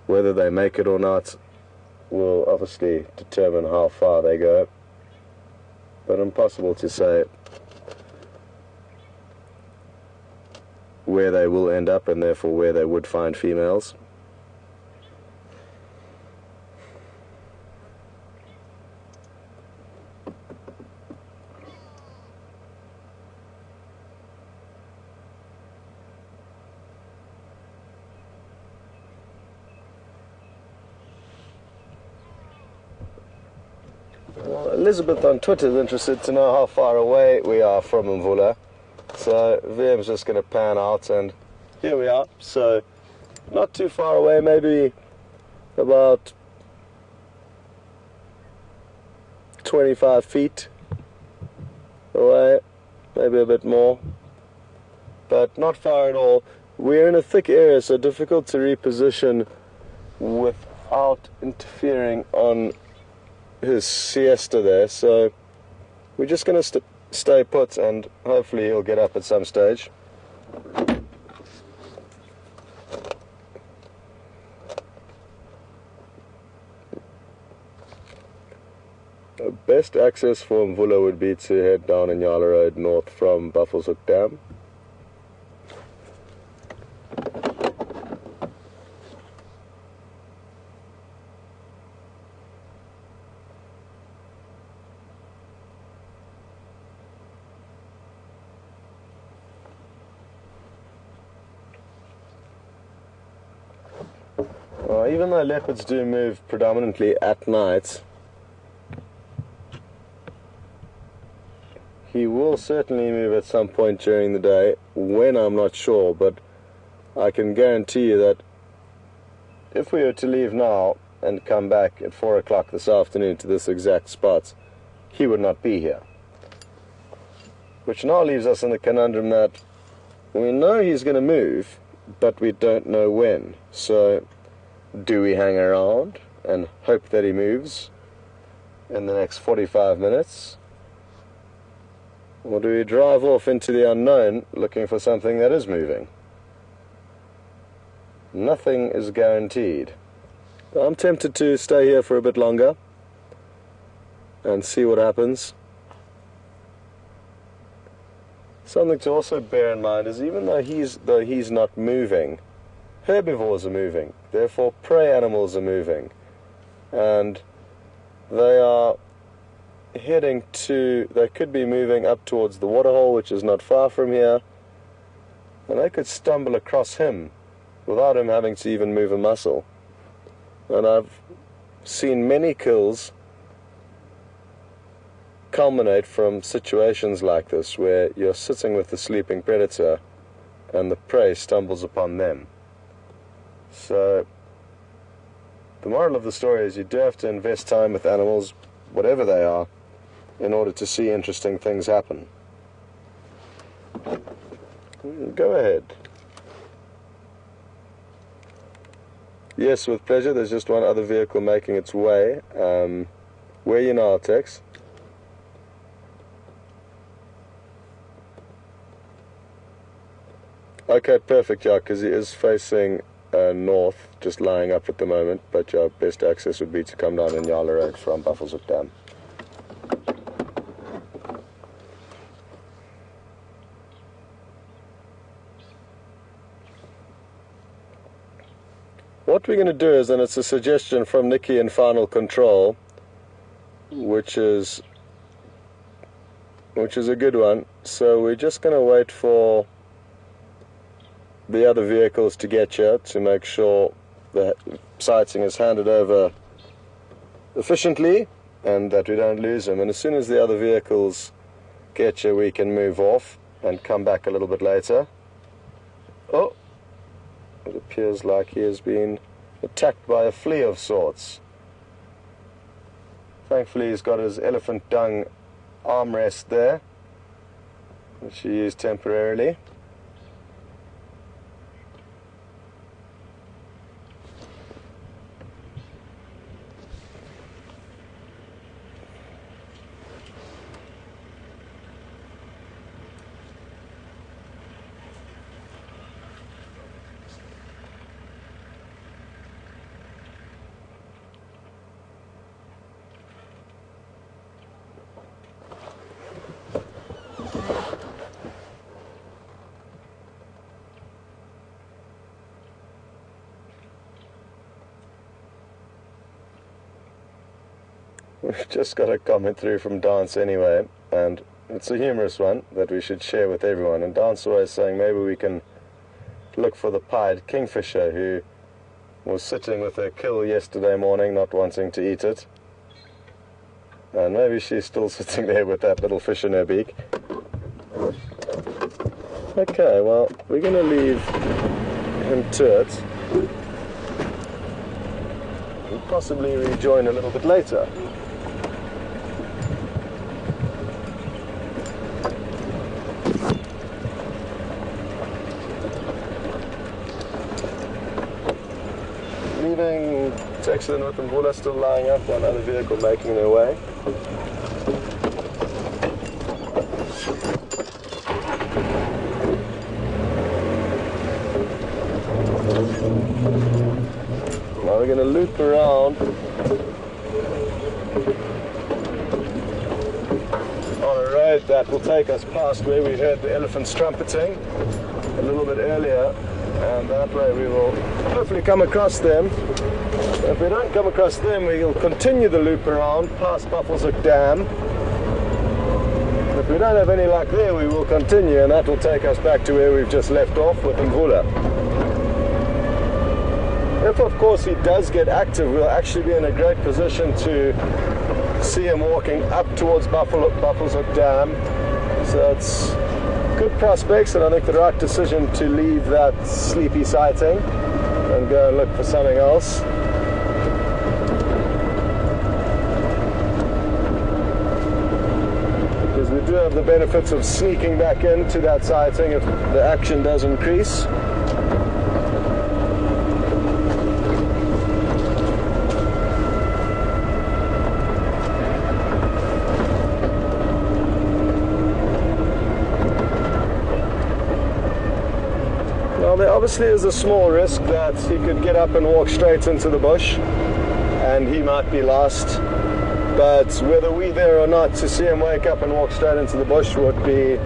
whether they make it or not, will obviously determine how far they go. But impossible to say where they will end up, and therefore where they would find females. Elizabeth on Twitter is interested to know how far away we are from Mvula. So VM's just going to pan out, and here we are. So not too far away, maybe about 25 feet away, maybe a bit more, but not far at all. We're in a thick area, so difficult to reposition without interfering on his siesta there, so we're just going to stay put, and hopefully he'll get up at some stage. The best access for Mvula would be to head down Inyala Road north from Buffelshoek Dam. Even though leopards do move predominantly at night, he will certainly move at some point during the day. When, I'm not sure, but I can guarantee you that if we were to leave now, and come back at 4 o'clock this afternoon to this exact spot, he would not be here. Which now leaves us in the conundrum that we know he's going to move, but we don't know when. So, do we hang around and hope that he moves in the next 45 minutes? Or do we drive off into the unknown looking for something that is moving? Nothing is guaranteed. I'm tempted to stay here for a bit longer and see what happens. Something to also bear in mind is even though he's not moving, herbivores are moving, therefore prey animals are moving, and they could be moving up towards the waterhole, which is not far from here, and they could stumble across him without him having to even move a muscle. And I've seen many kills culminate from situations like this where you're sitting with the sleeping predator and the prey stumbles upon them. So the moral of the story is you do have to invest time with animals, whatever they are, in order to see interesting things happen. Go ahead. Yes, with pleasure. There's just one other vehicle making its way. Where are you now, Tex? Okay, perfect, yeah, because he is facing north, just lying up at the moment, but your best access would be to come down in Yala Road from Buffelshoek Dam. What we're going to do is, and it's a suggestion from Nikki in Final Control, which is a good one, so we're just going to wait for the other vehicles to get here to make sure the sighting is handed over efficiently and that we don't lose them. And as soon as the other vehicles get here, we can move off and come back a little bit later. Oh, it appears like he has been attacked by a flea of sorts. Thankfully he's got his elephant dung armrest there, which he used temporarily. We've just got a comment through from Dance anyway, and it's a humorous one that we should share with everyone. And Dance always saying maybe we can look for the pied kingfisher who was sitting with her kill yesterday morning not wanting to eat it. And maybe she's still sitting there with that little fish in her beak. Okay, well, we're going to leave him to it and possibly rejoin a little bit later. Leaving Texan with Mvula still lying up, one other vehicle making their way. Now we're going to loop around on a road that will take us past where we heard the elephants trumpeting a little bit earlier, and that way we will hopefully come across them. If we don't come across them, we will continue the loop around past Buffelshoek Dam. If we don't have any luck there, we will continue, and that will take us back to where we've just left off with Mvula. If, of course, he does get active, we'll actually be in a great position to see him walking up towards Buffelshoek Dam. So it's good prospects, and I think the right decision to leave that sleepy sighting and go and look for something else. do have the benefits of sneaking back into that sighting if the action does increase. Now there obviously is a small risk that he could get up and walk straight into the bush and he might be lost. But whether we're there or not, to see him wake up and walk straight into the bush would be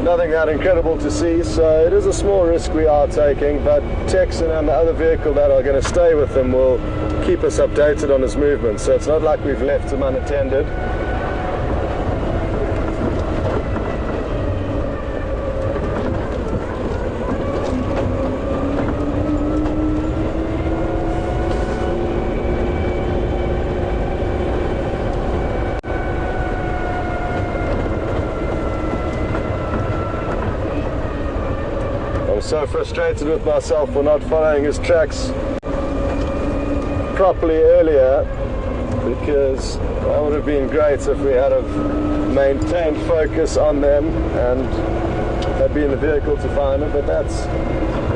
nothing that incredible to see. So it is a small risk we are taking, but Texan and the other vehicle that are going to stay with him will keep us updated on his movement. So it's not like we've left him unattended. So frustrated with myself for not following his tracks properly earlier, because that would have been great if we had have maintained focus on them and had been the vehicle to find them, but that's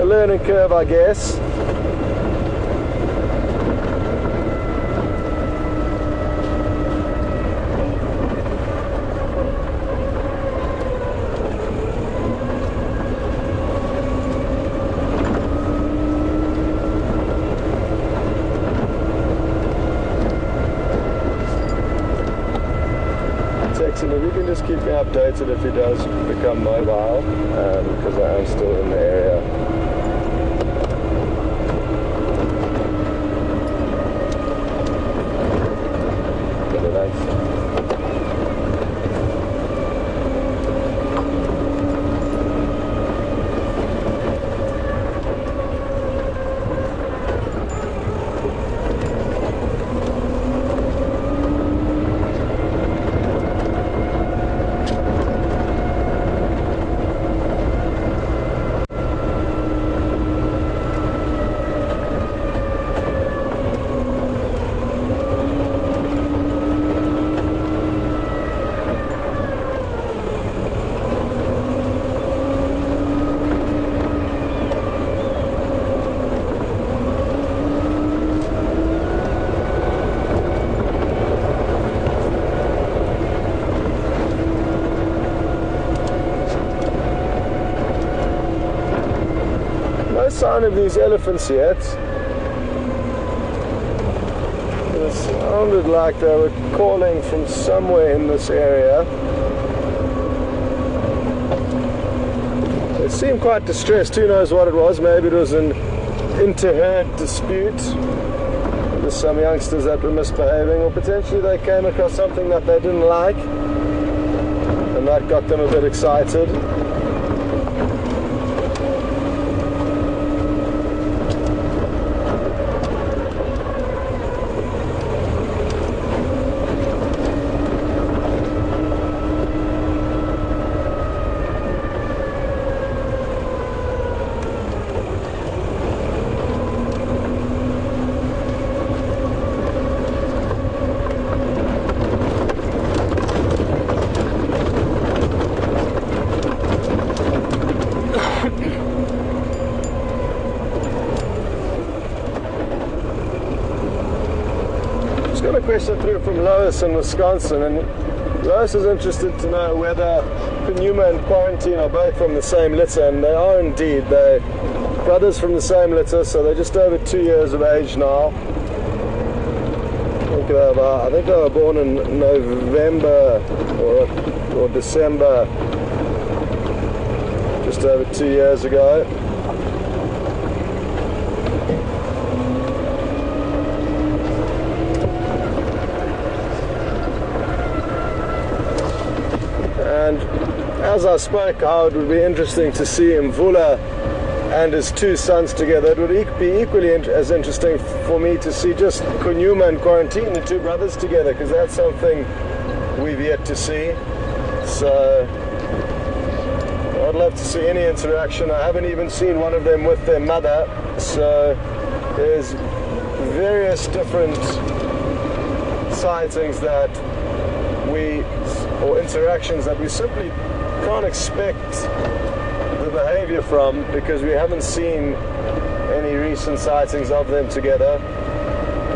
a learning curve, I guess. If you can just keep me updated if he does become mobile, because I am still in the area. Thanks. No sign of these elephants yet. It sounded like they were calling from somewhere in this area. They seemed quite distressed. Who knows what it was? Maybe it was an inter-herd dispute. There's some youngsters that were misbehaving, or potentially they came across something that they didn't like and that got them a bit excited. Got a question through from Lois in Wisconsin, and Lois is interested to know whether Djuma and Quarantine are both from the same litter, and they are indeed. They're brothers from the same litter, so they're just over 2 years of age now. I think they were born in November or December, just over 2 years ago. And as I spoke, how it would be interesting to see Mvula and his two sons together. It would be equally as interesting for me to see just Djuma and Quarantine, the two brothers, together, because that's something we've yet to see. So I'd love to see any interaction. I haven't even seen one of them with their mother, so there's various different sightings that or interactions that we simply can't expect the behavior from, because we haven't seen any recent sightings of them together.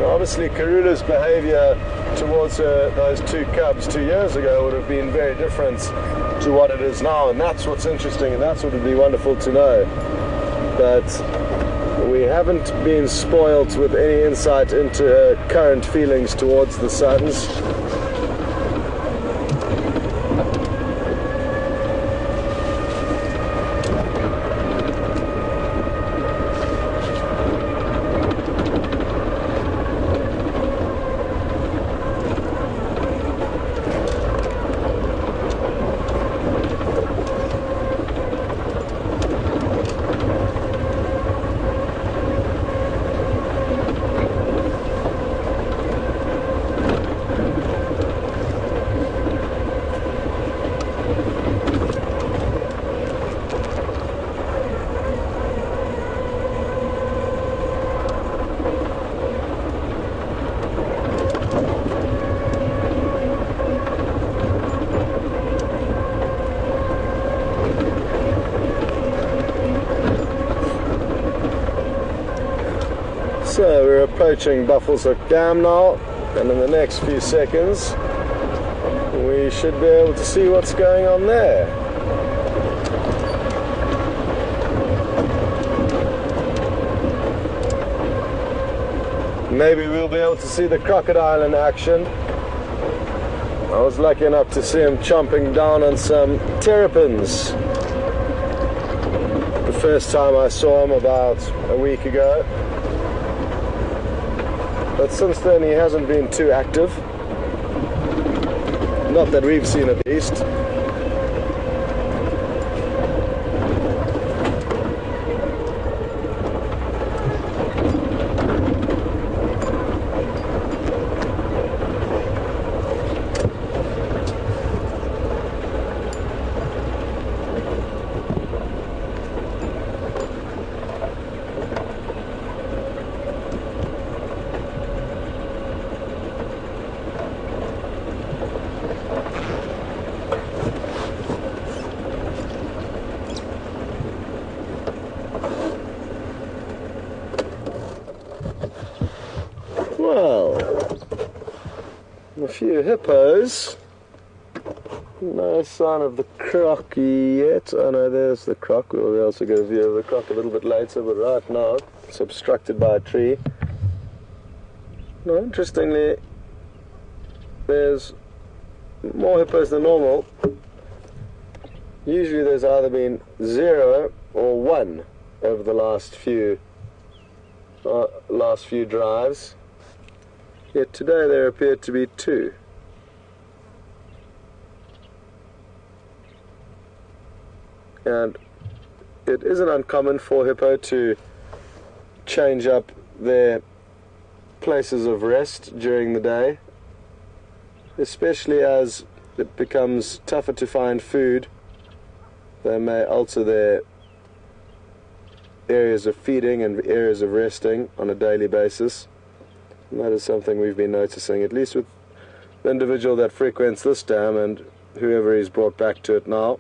Obviously, Karula's behavior towards those two cubs 2 years ago would have been very different to what it is now, and that's what's interesting, and that's what would be wonderful to know. But we haven't been spoilt with any insight into her current feelings towards the sons. So we're approaching Buffelshoek Dam now, and in the next few seconds we should be able to see what's going on there. Maybe we'll be able to see the crocodile in action. I was lucky enough to see him chomping down on some terrapins the first time I saw him about a week ago. But since then he hasn't been too active. Not that we've seen at least. Well, a few hippos. No sign of the croc yet. Oh no, there's the croc. We'll also get a view of the croc a little bit later, but right now it's obstructed by a tree. No, interestingly, there's more hippos than normal. Usually there's either been 0 or 1 over the last few drives. Yet today there appeared to be 2. And it isn't uncommon for hippo to change up their places of rest during the day, especially as it becomes tougher to find food. They may alter their areas of feeding and areas of resting on a daily basis. And that is something we've been noticing, at least with the individual that frequents this dam and whoever he's brought back to it now.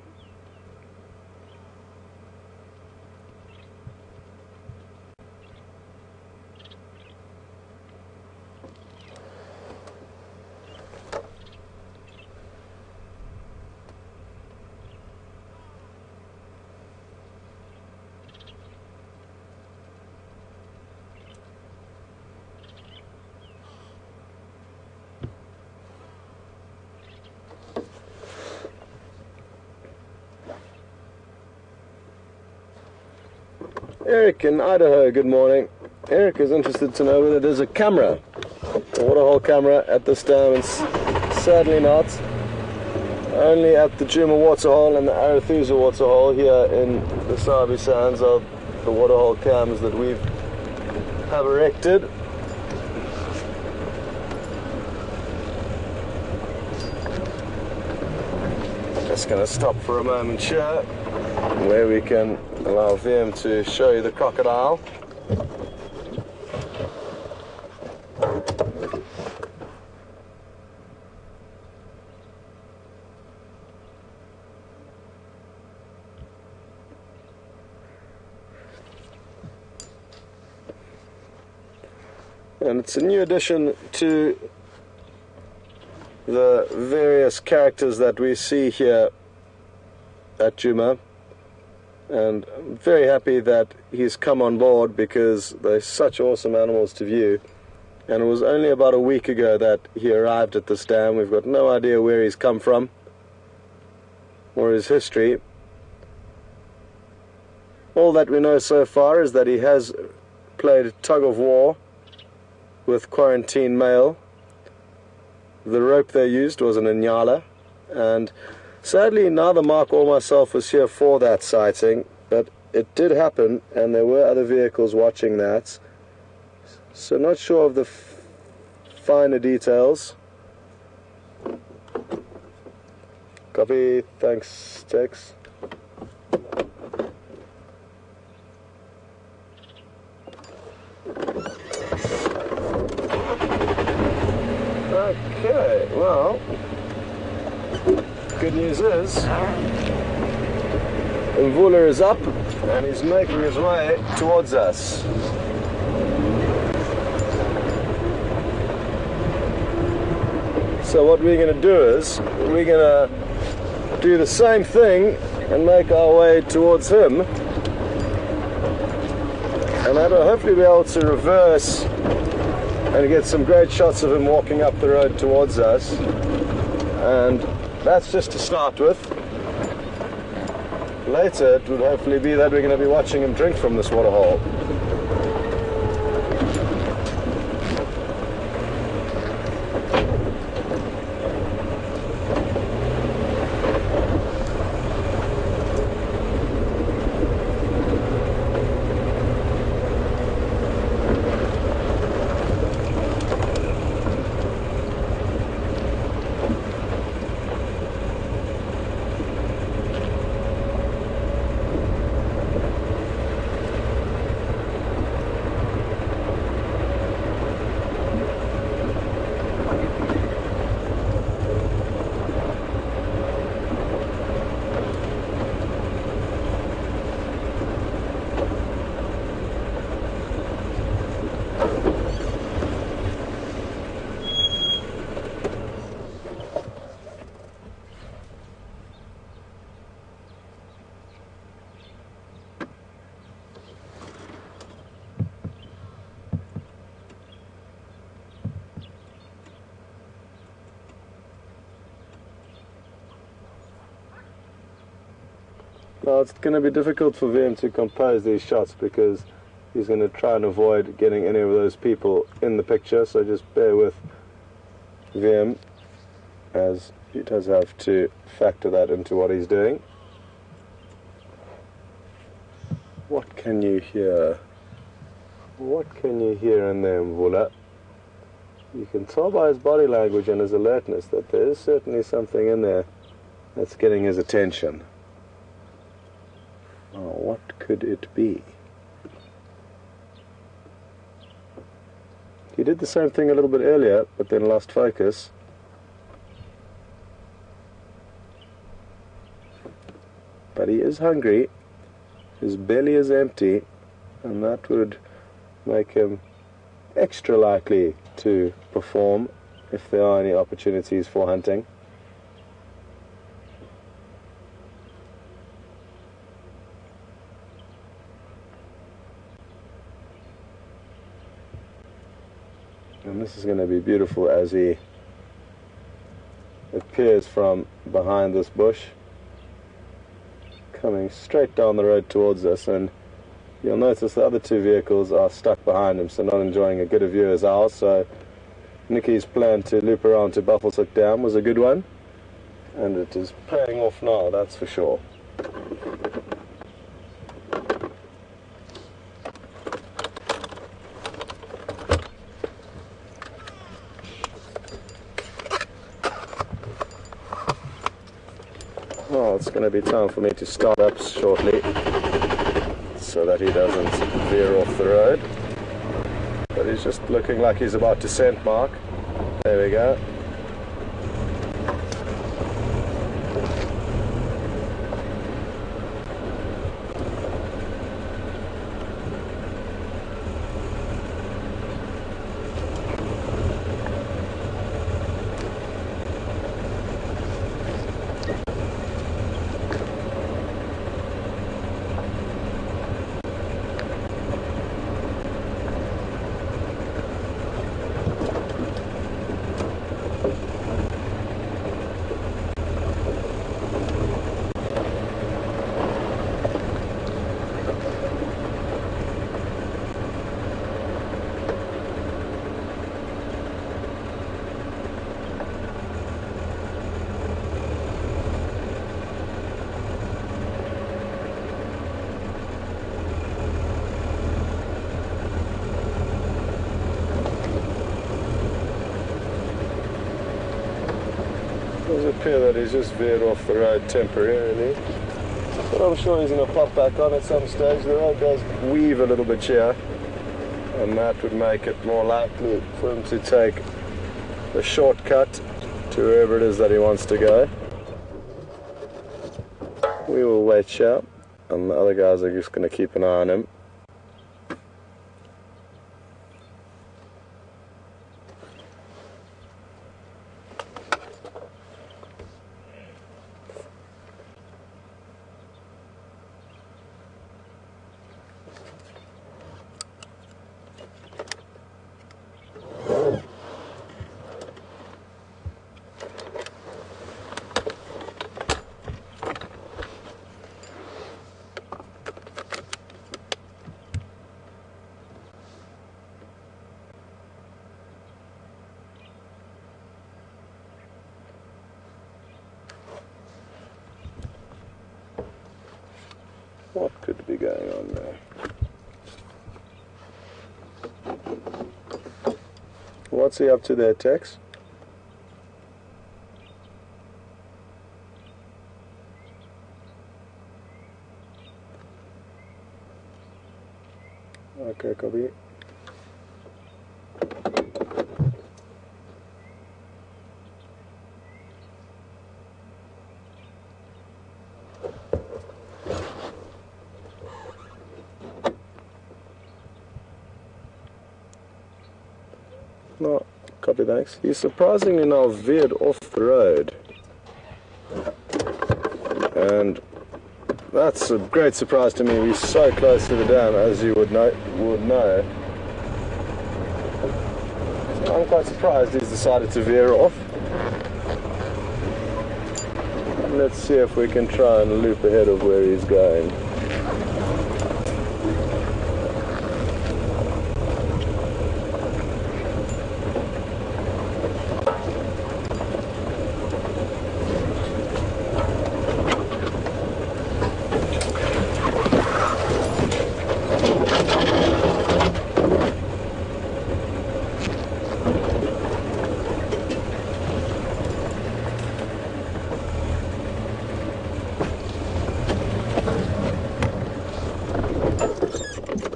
Eric in Idaho, good morning. Eric is interested to know whether there's a camera, a waterhole camera at this dam, and sadly not. Only at the Djuma waterhole and the Arathusa waterhole here in the Sabi Sands are the waterhole cams that we have erected. Just going to stop for a moment here, where we can allow them to show you the crocodile. and it's a new addition to the various characters that we see here at Djuma, and I'm very happy that he's come on board because they're such awesome animals to view. And it was only about a week ago that he arrived at this dam. We've got no idea where he's come from or his history. All that we know so far is that he has played tug of war with quarantine male. The rope they used was an Inyala, and sadly neither Mark or myself was here for that sighting, but it did happen and there were other vehicles watching that. So not sure of the finer details. Copy, thanks Tex. Okay, well, good news is Mvula is up and he's making his way towards us. So what we're going to do is we're going to do the same thing and make our way towards him, and that'll hopefully be able to reverse and get some great shots of him walking up the road towards us. And that's just to start with. Later it would hopefully be that we're going to be watching him drink from this waterhole. Well, it's going to be difficult for VM to compose these shots because he's going to try and avoid getting any of those people in the picture, so just bear with VM as he does have to factor that into what he's doing. What can you hear? What can you hear in there, Mvula? You can tell by his body language and his alertness that there is certainly something in there that's getting his attention. Oh, what could it be? He did the same thing a little bit earlier, but then lost focus. But he is hungry, his belly is empty, and that would make him extra likely to perform if there are any opportunities for hunting. And this is going to be beautiful as he appears from behind this bush, coming straight down the road towards us, and you'll notice the other two vehicles are stuck behind him, so not enjoying a good a view as ours. So Nicky's plan to loop around to Buffelshoek Dam was a good one, and it is paying off now, that's for sure. Well, it's going to be time for me to start up shortly so that he doesn't veer off the road. But he's just looking like he's about to scent mark. There we go. Does appear that he's just veered off the road temporarily. But I'm sure he's going to pop back on at some stage. The road does weave a little bit here, and that would make it more likely for him to take the shortcut to wherever it is that he wants to go. We will wait here, and the other guys are just going to keep an eye on him. What could be going on there? What's he up to there, Tex? Okay, copy. No, copy, thanks. He's surprisingly now veered off the road. And that's a great surprise to me. He's so close to the dam, as you would know. So I'm quite surprised he's decided to veer off. Let's see if we can try and loop ahead of where he's going.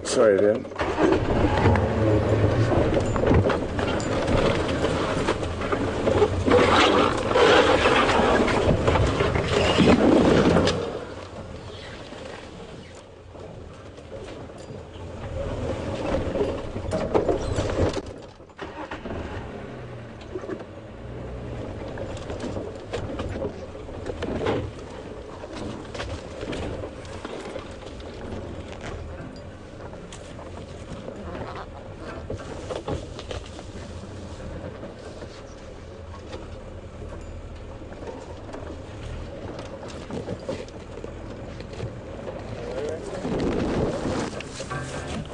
Sorry, Dan.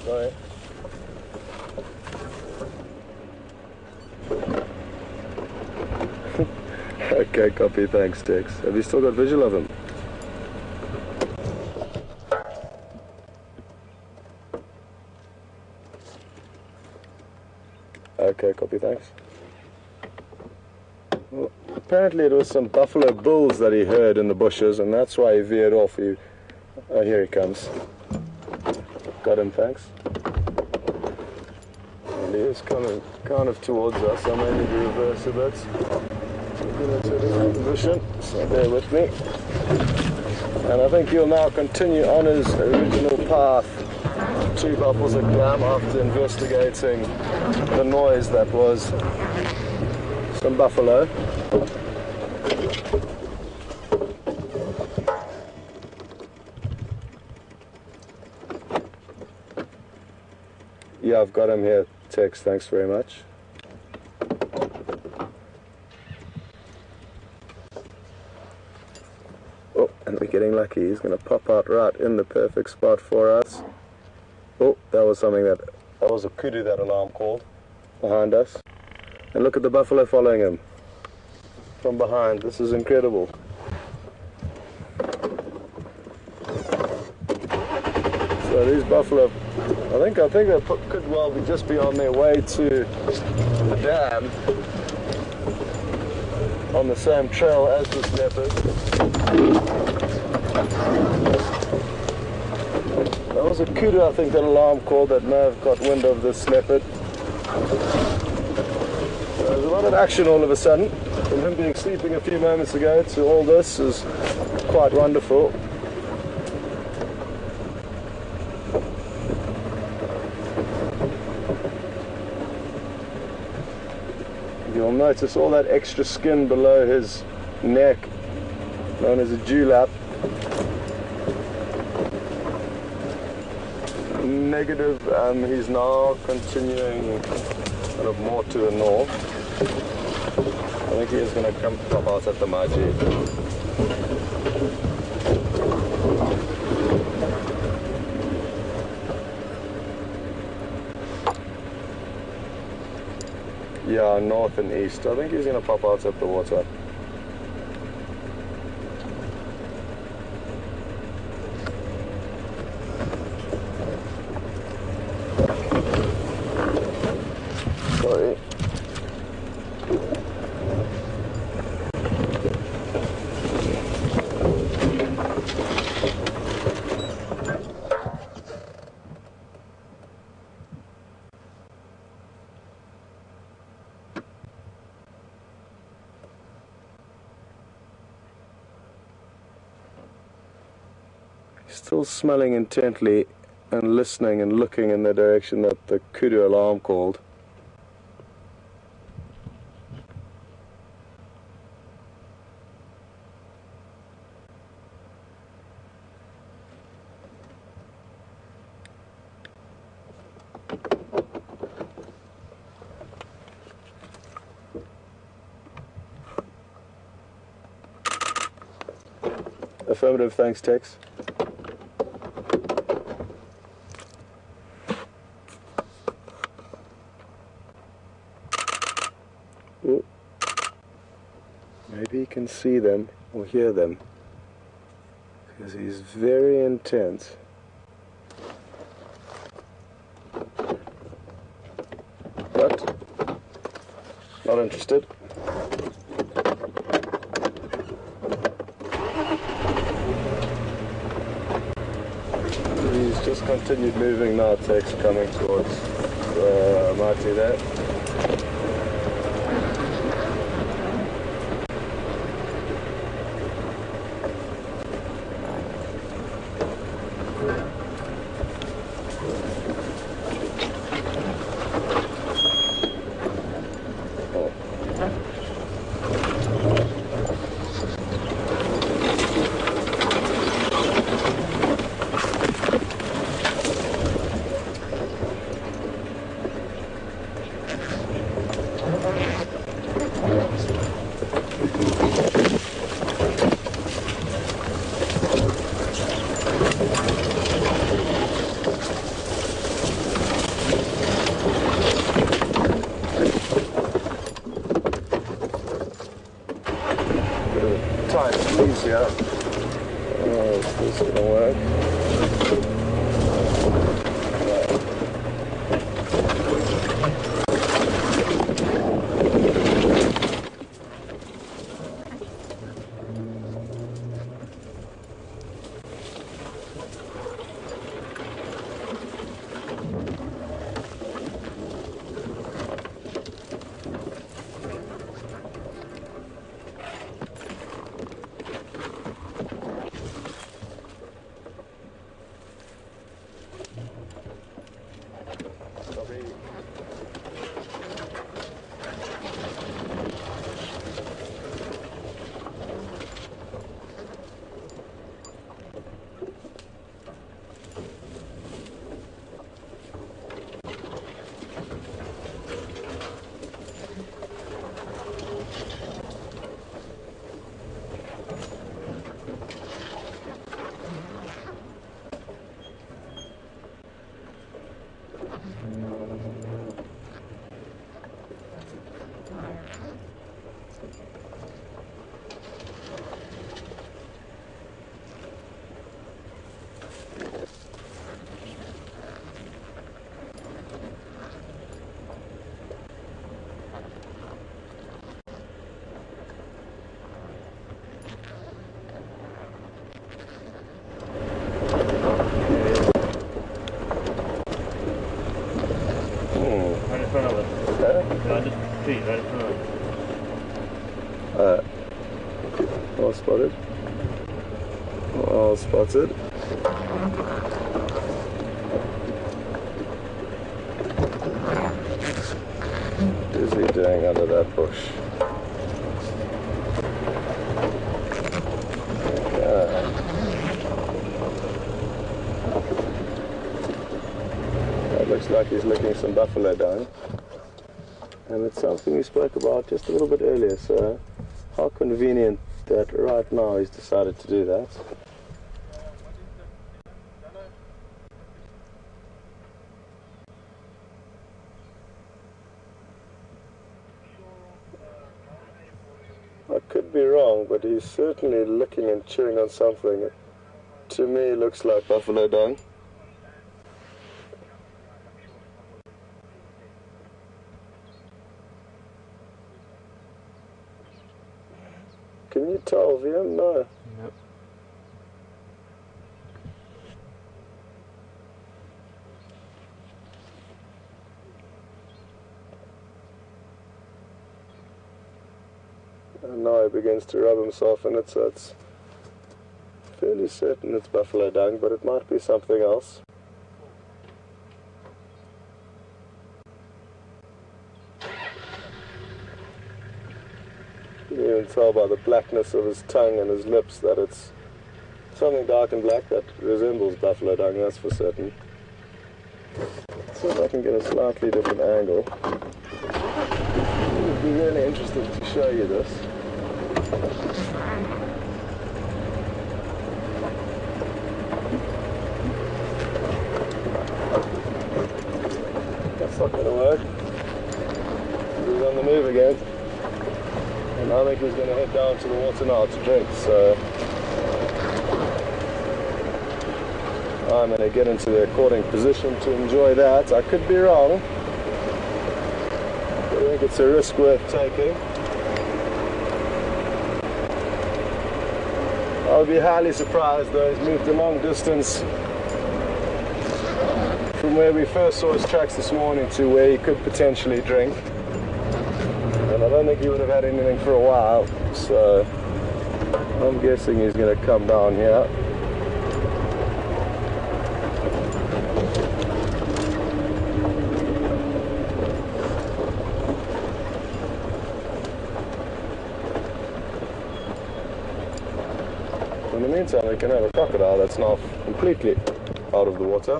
Sorry. Okay, copy, thanks, Tex. Have you still got visual of him? Okay, copy, thanks. Well, apparently it was some buffalo bulls that he heard in the bushes, and that's why he veered off. Oh, here he comes. Got him, thanks. And he is coming kind of towards us. I may need to reverse a bit. I'm going to turn in position, so bear with me. And I think he'll now continue on his original path to Buffelshoek Dam after investigating the noise that was some buffalo. Yeah, I've got him here, Tex, thanks very much. Oh, and we're getting lucky. He's going to pop out right in the perfect spot for us. Oh, that was a kudu, that alarm called behind us. And look at the buffalo following him from behind. This is incredible. So these buffalo, I think they could well be just be on their way to the dam. on the same trail as this leopard. There was a kudu, I think, that alarm called that may have got wind of this leopard. There's a lot of action all of a sudden. From him being sleeping a few moments ago to all this is quite wonderful. You'll notice all that extra skin below his neck, known as a dewlap. Negative, he's now continuing kind of more to the north. I think he is going to come pop out at the Maji. Yeah, north and east. I think he's going to pop out at the water. Sorry. Still smelling intently and listening and looking in the direction that the kudu alarm called. Affirmative, thanks, Tex. Ooh. Maybe he can see them or hear them, because he's very intense. But not interested. He's just continued moving now, Tex, coming towards Marty there. Tight squeeze here. Oh, is this going to work? All spotted. All spotted. What is he doing under that bush? That looks like he's licking some buffalo dung. And it's something we spoke about just a little bit earlier, so how convenient that right now he's decided to do that. I could be wrong, but he's certainly licking and chewing on something. To me, it looks like buffalo dung. Can you tell, VM? No. Nope. And now he begins to rub himself in it, so it's fairly certain it's buffalo dung, but it might be something else. You can tell by the blackness of his tongue and his lips that it's something dark and black that resembles buffalo dung, that's for certain. So if I can get a slightly different angle. It would be really interesting to show you this. That's not going to work. He's on the move again. And I think he's going to head down to the water now to drink, so I'm going to get into the according position to enjoy that. I could be wrong, but I think it's a risk worth taking. I'll be highly surprised though. He's moved a long distance from where we first saw his tracks this morning to where he could potentially drink. And I don't think he would have had anything for a while, so I'm guessing he's going to come down here. In the meantime, we can have a crocodile that's now completely out of the water.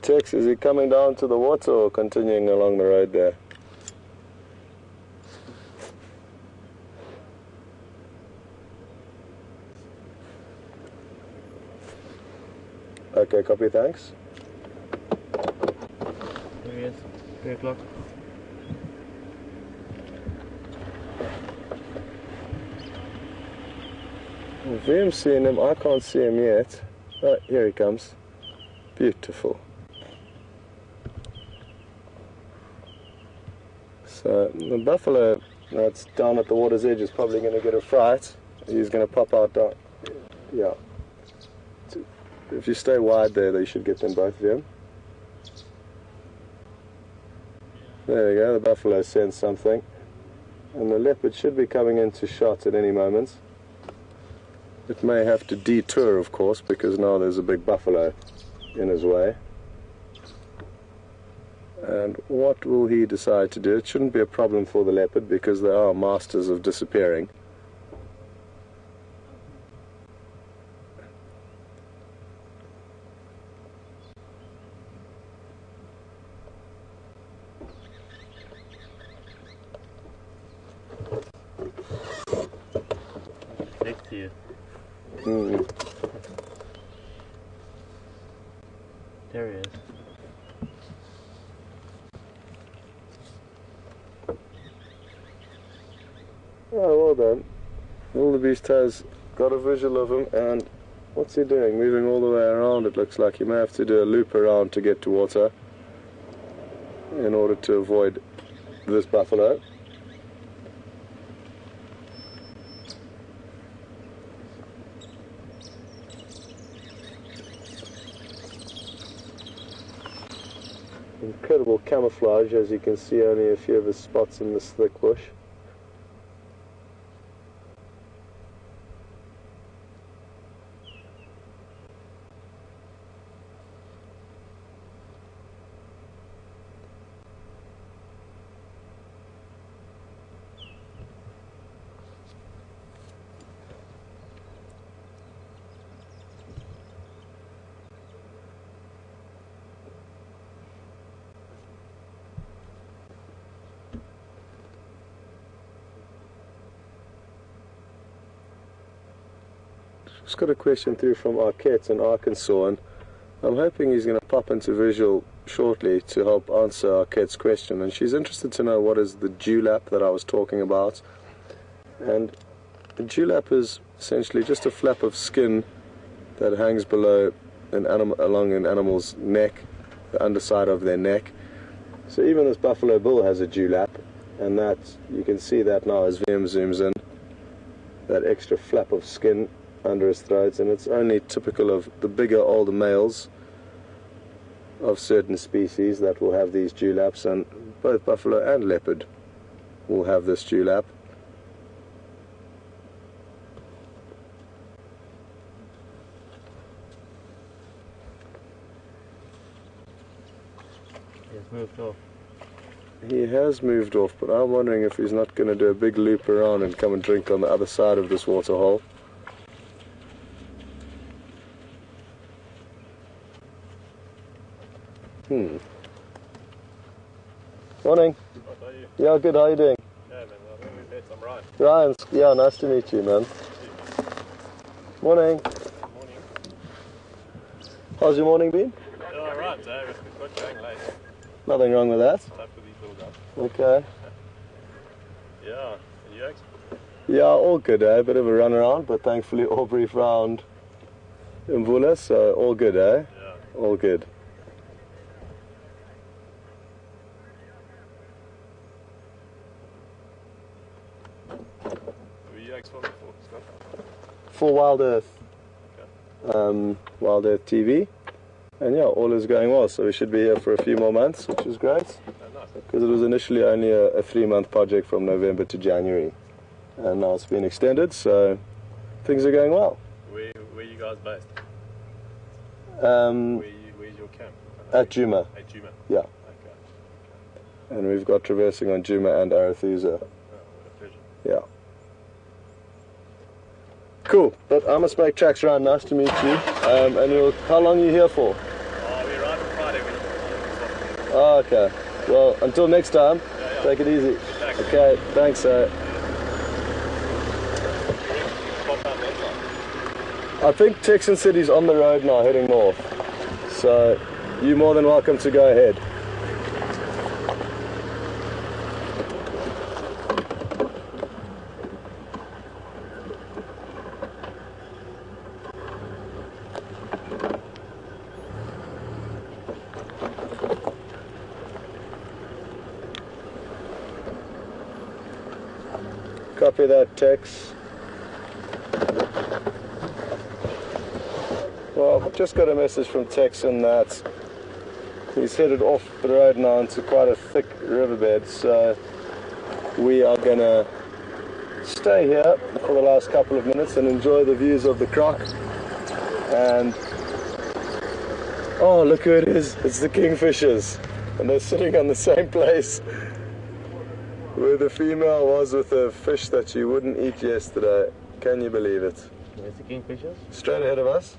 Tex, is he coming down to the water or continuing along the road there? Okay, copy, thanks. There he is. 3 o'clock. VM's seeing him, I can't see him yet. Oh, here he comes. Beautiful. So the buffalo that's down at the water's edge is probably going to get a fright. He's going to pop out down. Yeah. If you stay wide there, you should get them both of them. There we go, the buffalo sensed something. And the leopard should be coming into shot at any moment. It may have to detour, of course, because now there's a big buffalo in his way. And what will he decide to do? It shouldn't be a problem for the leopard because they are masters of disappearing. Next to you. There he is. Oh, well done. Wildebeest has got a visual of him, and what's he doing? Moving all the way around, it looks like. He may have to do a loop around to get to water in order to avoid this buffalo. Incredible camouflage, as you can see, only a few of his spots in this thick bush. Just got a question through from Arquette in Arkansas, and I'm hoping he's going to pop into visual shortly to help answer Arquette's question. And she's interested to know what is the dewlap that I was talking about. And the dewlap is essentially just a flap of skin that hangs below along an animal's neck, the underside of their neck. So even this buffalo bull has a dewlap, and that you can see that now as VM zooms in, that extra flap of skin under his throat, and it's only typical of the bigger, older males of certain species that will have these dewlaps, and both buffalo and leopard will have this dewlap. He's moved off. He has moved off, but I'm wondering if he's not going to do a big loop around and come and drink on the other side of this waterhole. Morning. What are you? Yeah, good. How you doing? Yeah, man. I think we met some Ryan. Ryan. Yeah, nice to meet you, man. Morning. Morning. How's your morning been? Yeah, all right. We've got going late. Nothing wrong with that. Tough with these little guys. Okay. Yeah. And you, X? Yeah, all good, eh? Bit of a run around, but thankfully all brief round in Mvula, so all good, eh? Yeah. All good. Were you X for before, Scott? For Wild Earth. Okay. WildEarthTV. And yeah, all is going well, so we should be here for a few more months, which is great. Oh, nice. Because it was initially only a 3-month project from November to January. And now it's been extended, so things are going well. Where you guys based? Where's your camp? At Djuma, At Djuma? yeah. Okay. And we've got traversing on Djuma and Arethusa. Oh, what a pleasure. Yeah. Cool, but I must make tracks around. Nice to meet you. And how long are you here for? Oh, we arrive on Friday. We're Oh, okay. Well, until next time, yeah. take it easy. Thanks. Okay, thanks. Pop out that time. I think Texan City's on the road now, heading north. So you're more than welcome to go ahead. Copy that, Tex. Well, I've just got a message from Texan that he's headed off the road now into quite a thick riverbed, so we are going to stay here for the last couple of minutes and enjoy the views of the croc. And oh, look who it is, it's the kingfishers, and they're sitting on the same place where the female was with the fish that she wouldn't eat yesterday. Can you believe it? Where's the kingfishers? Straight ahead of us.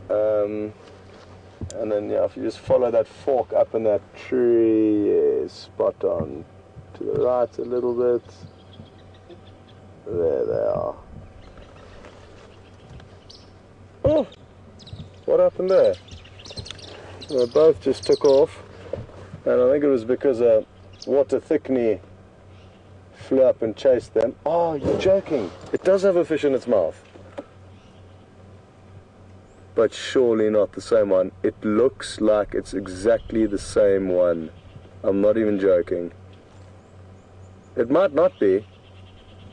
And then yeah, if you just follow that fork up in that tree, yeah, spot on. To the right a little bit. There they are. Oh! What happened there? They both just took off. And I think it was because a water thickney flew up and chased them. Oh, you're joking. It does have a fish in its mouth. But surely not the same one. It looks like it's exactly the same one. I'm not even joking. It might not be,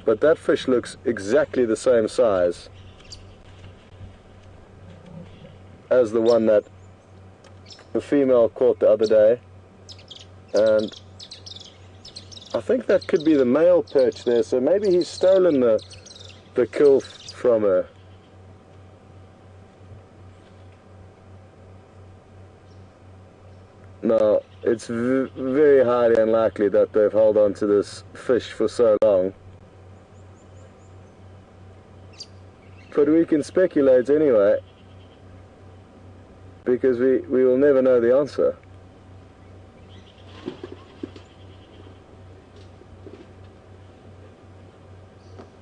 but that fish looks exactly the same size as the one that the female caught the other day, and I think that could be the male perch there, so maybe he's stolen the kill from her. No, it's very highly unlikely that they've held on to this fish for so long. But we can speculate anyway, because we will never know the answer.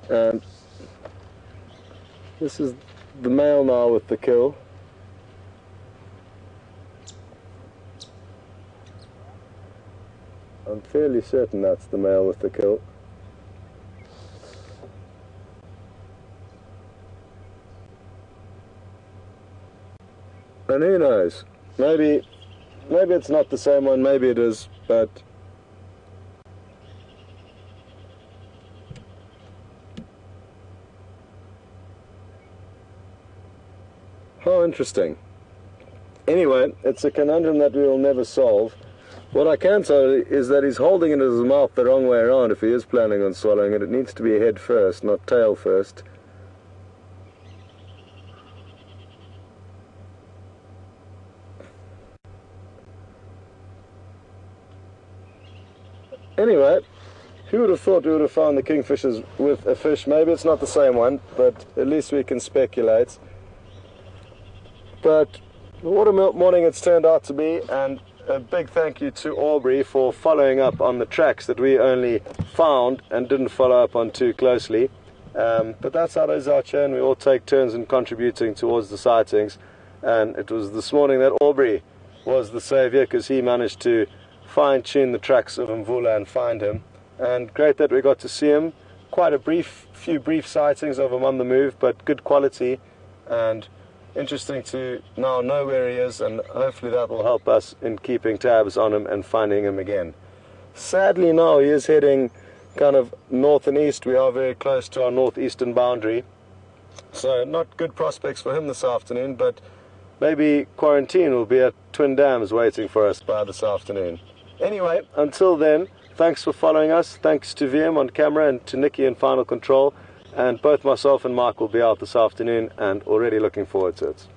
And this is the male now with the kill. I'm fairly certain that's the male with the kill. And who knows? Maybe it's not the same one, maybe it is, but how interesting. Anyway, it's a conundrum that we will never solve. What I can tell you is that he's holding it in his mouth the wrong way around if he is planning on swallowing it. It needs to be head first, not tail first. Anyway, who would have thought we would have found the kingfishers with a fish? Maybe it's not the same one, but at least we can speculate. But what a morning it's turned out to be, and a big thank you to Aubrey for following up on the tracks that we only found and didn't follow up on too closely. But that's how it is out here, and we all take turns in contributing towards the sightings. And it was this morning that Aubrey was the saviour, because he managed to fine-tune the tracks of Mvula and find him. And great that we got to see him. Quite a few brief sightings of him on the move, but good quality, and interesting to now know where he is, and hopefully that will help us in keeping tabs on him and finding him again. Sadly now he is heading kind of north and east. We are very close to our northeastern boundary, so not good prospects for him this afternoon, but maybe quarantine will be at Twin Dams waiting for us by this afternoon. Anyway, until then, thanks for following us. Thanks to VM on camera and to Nikki in Final Control. And both myself and Mike will be out this afternoon, and already looking forward to it.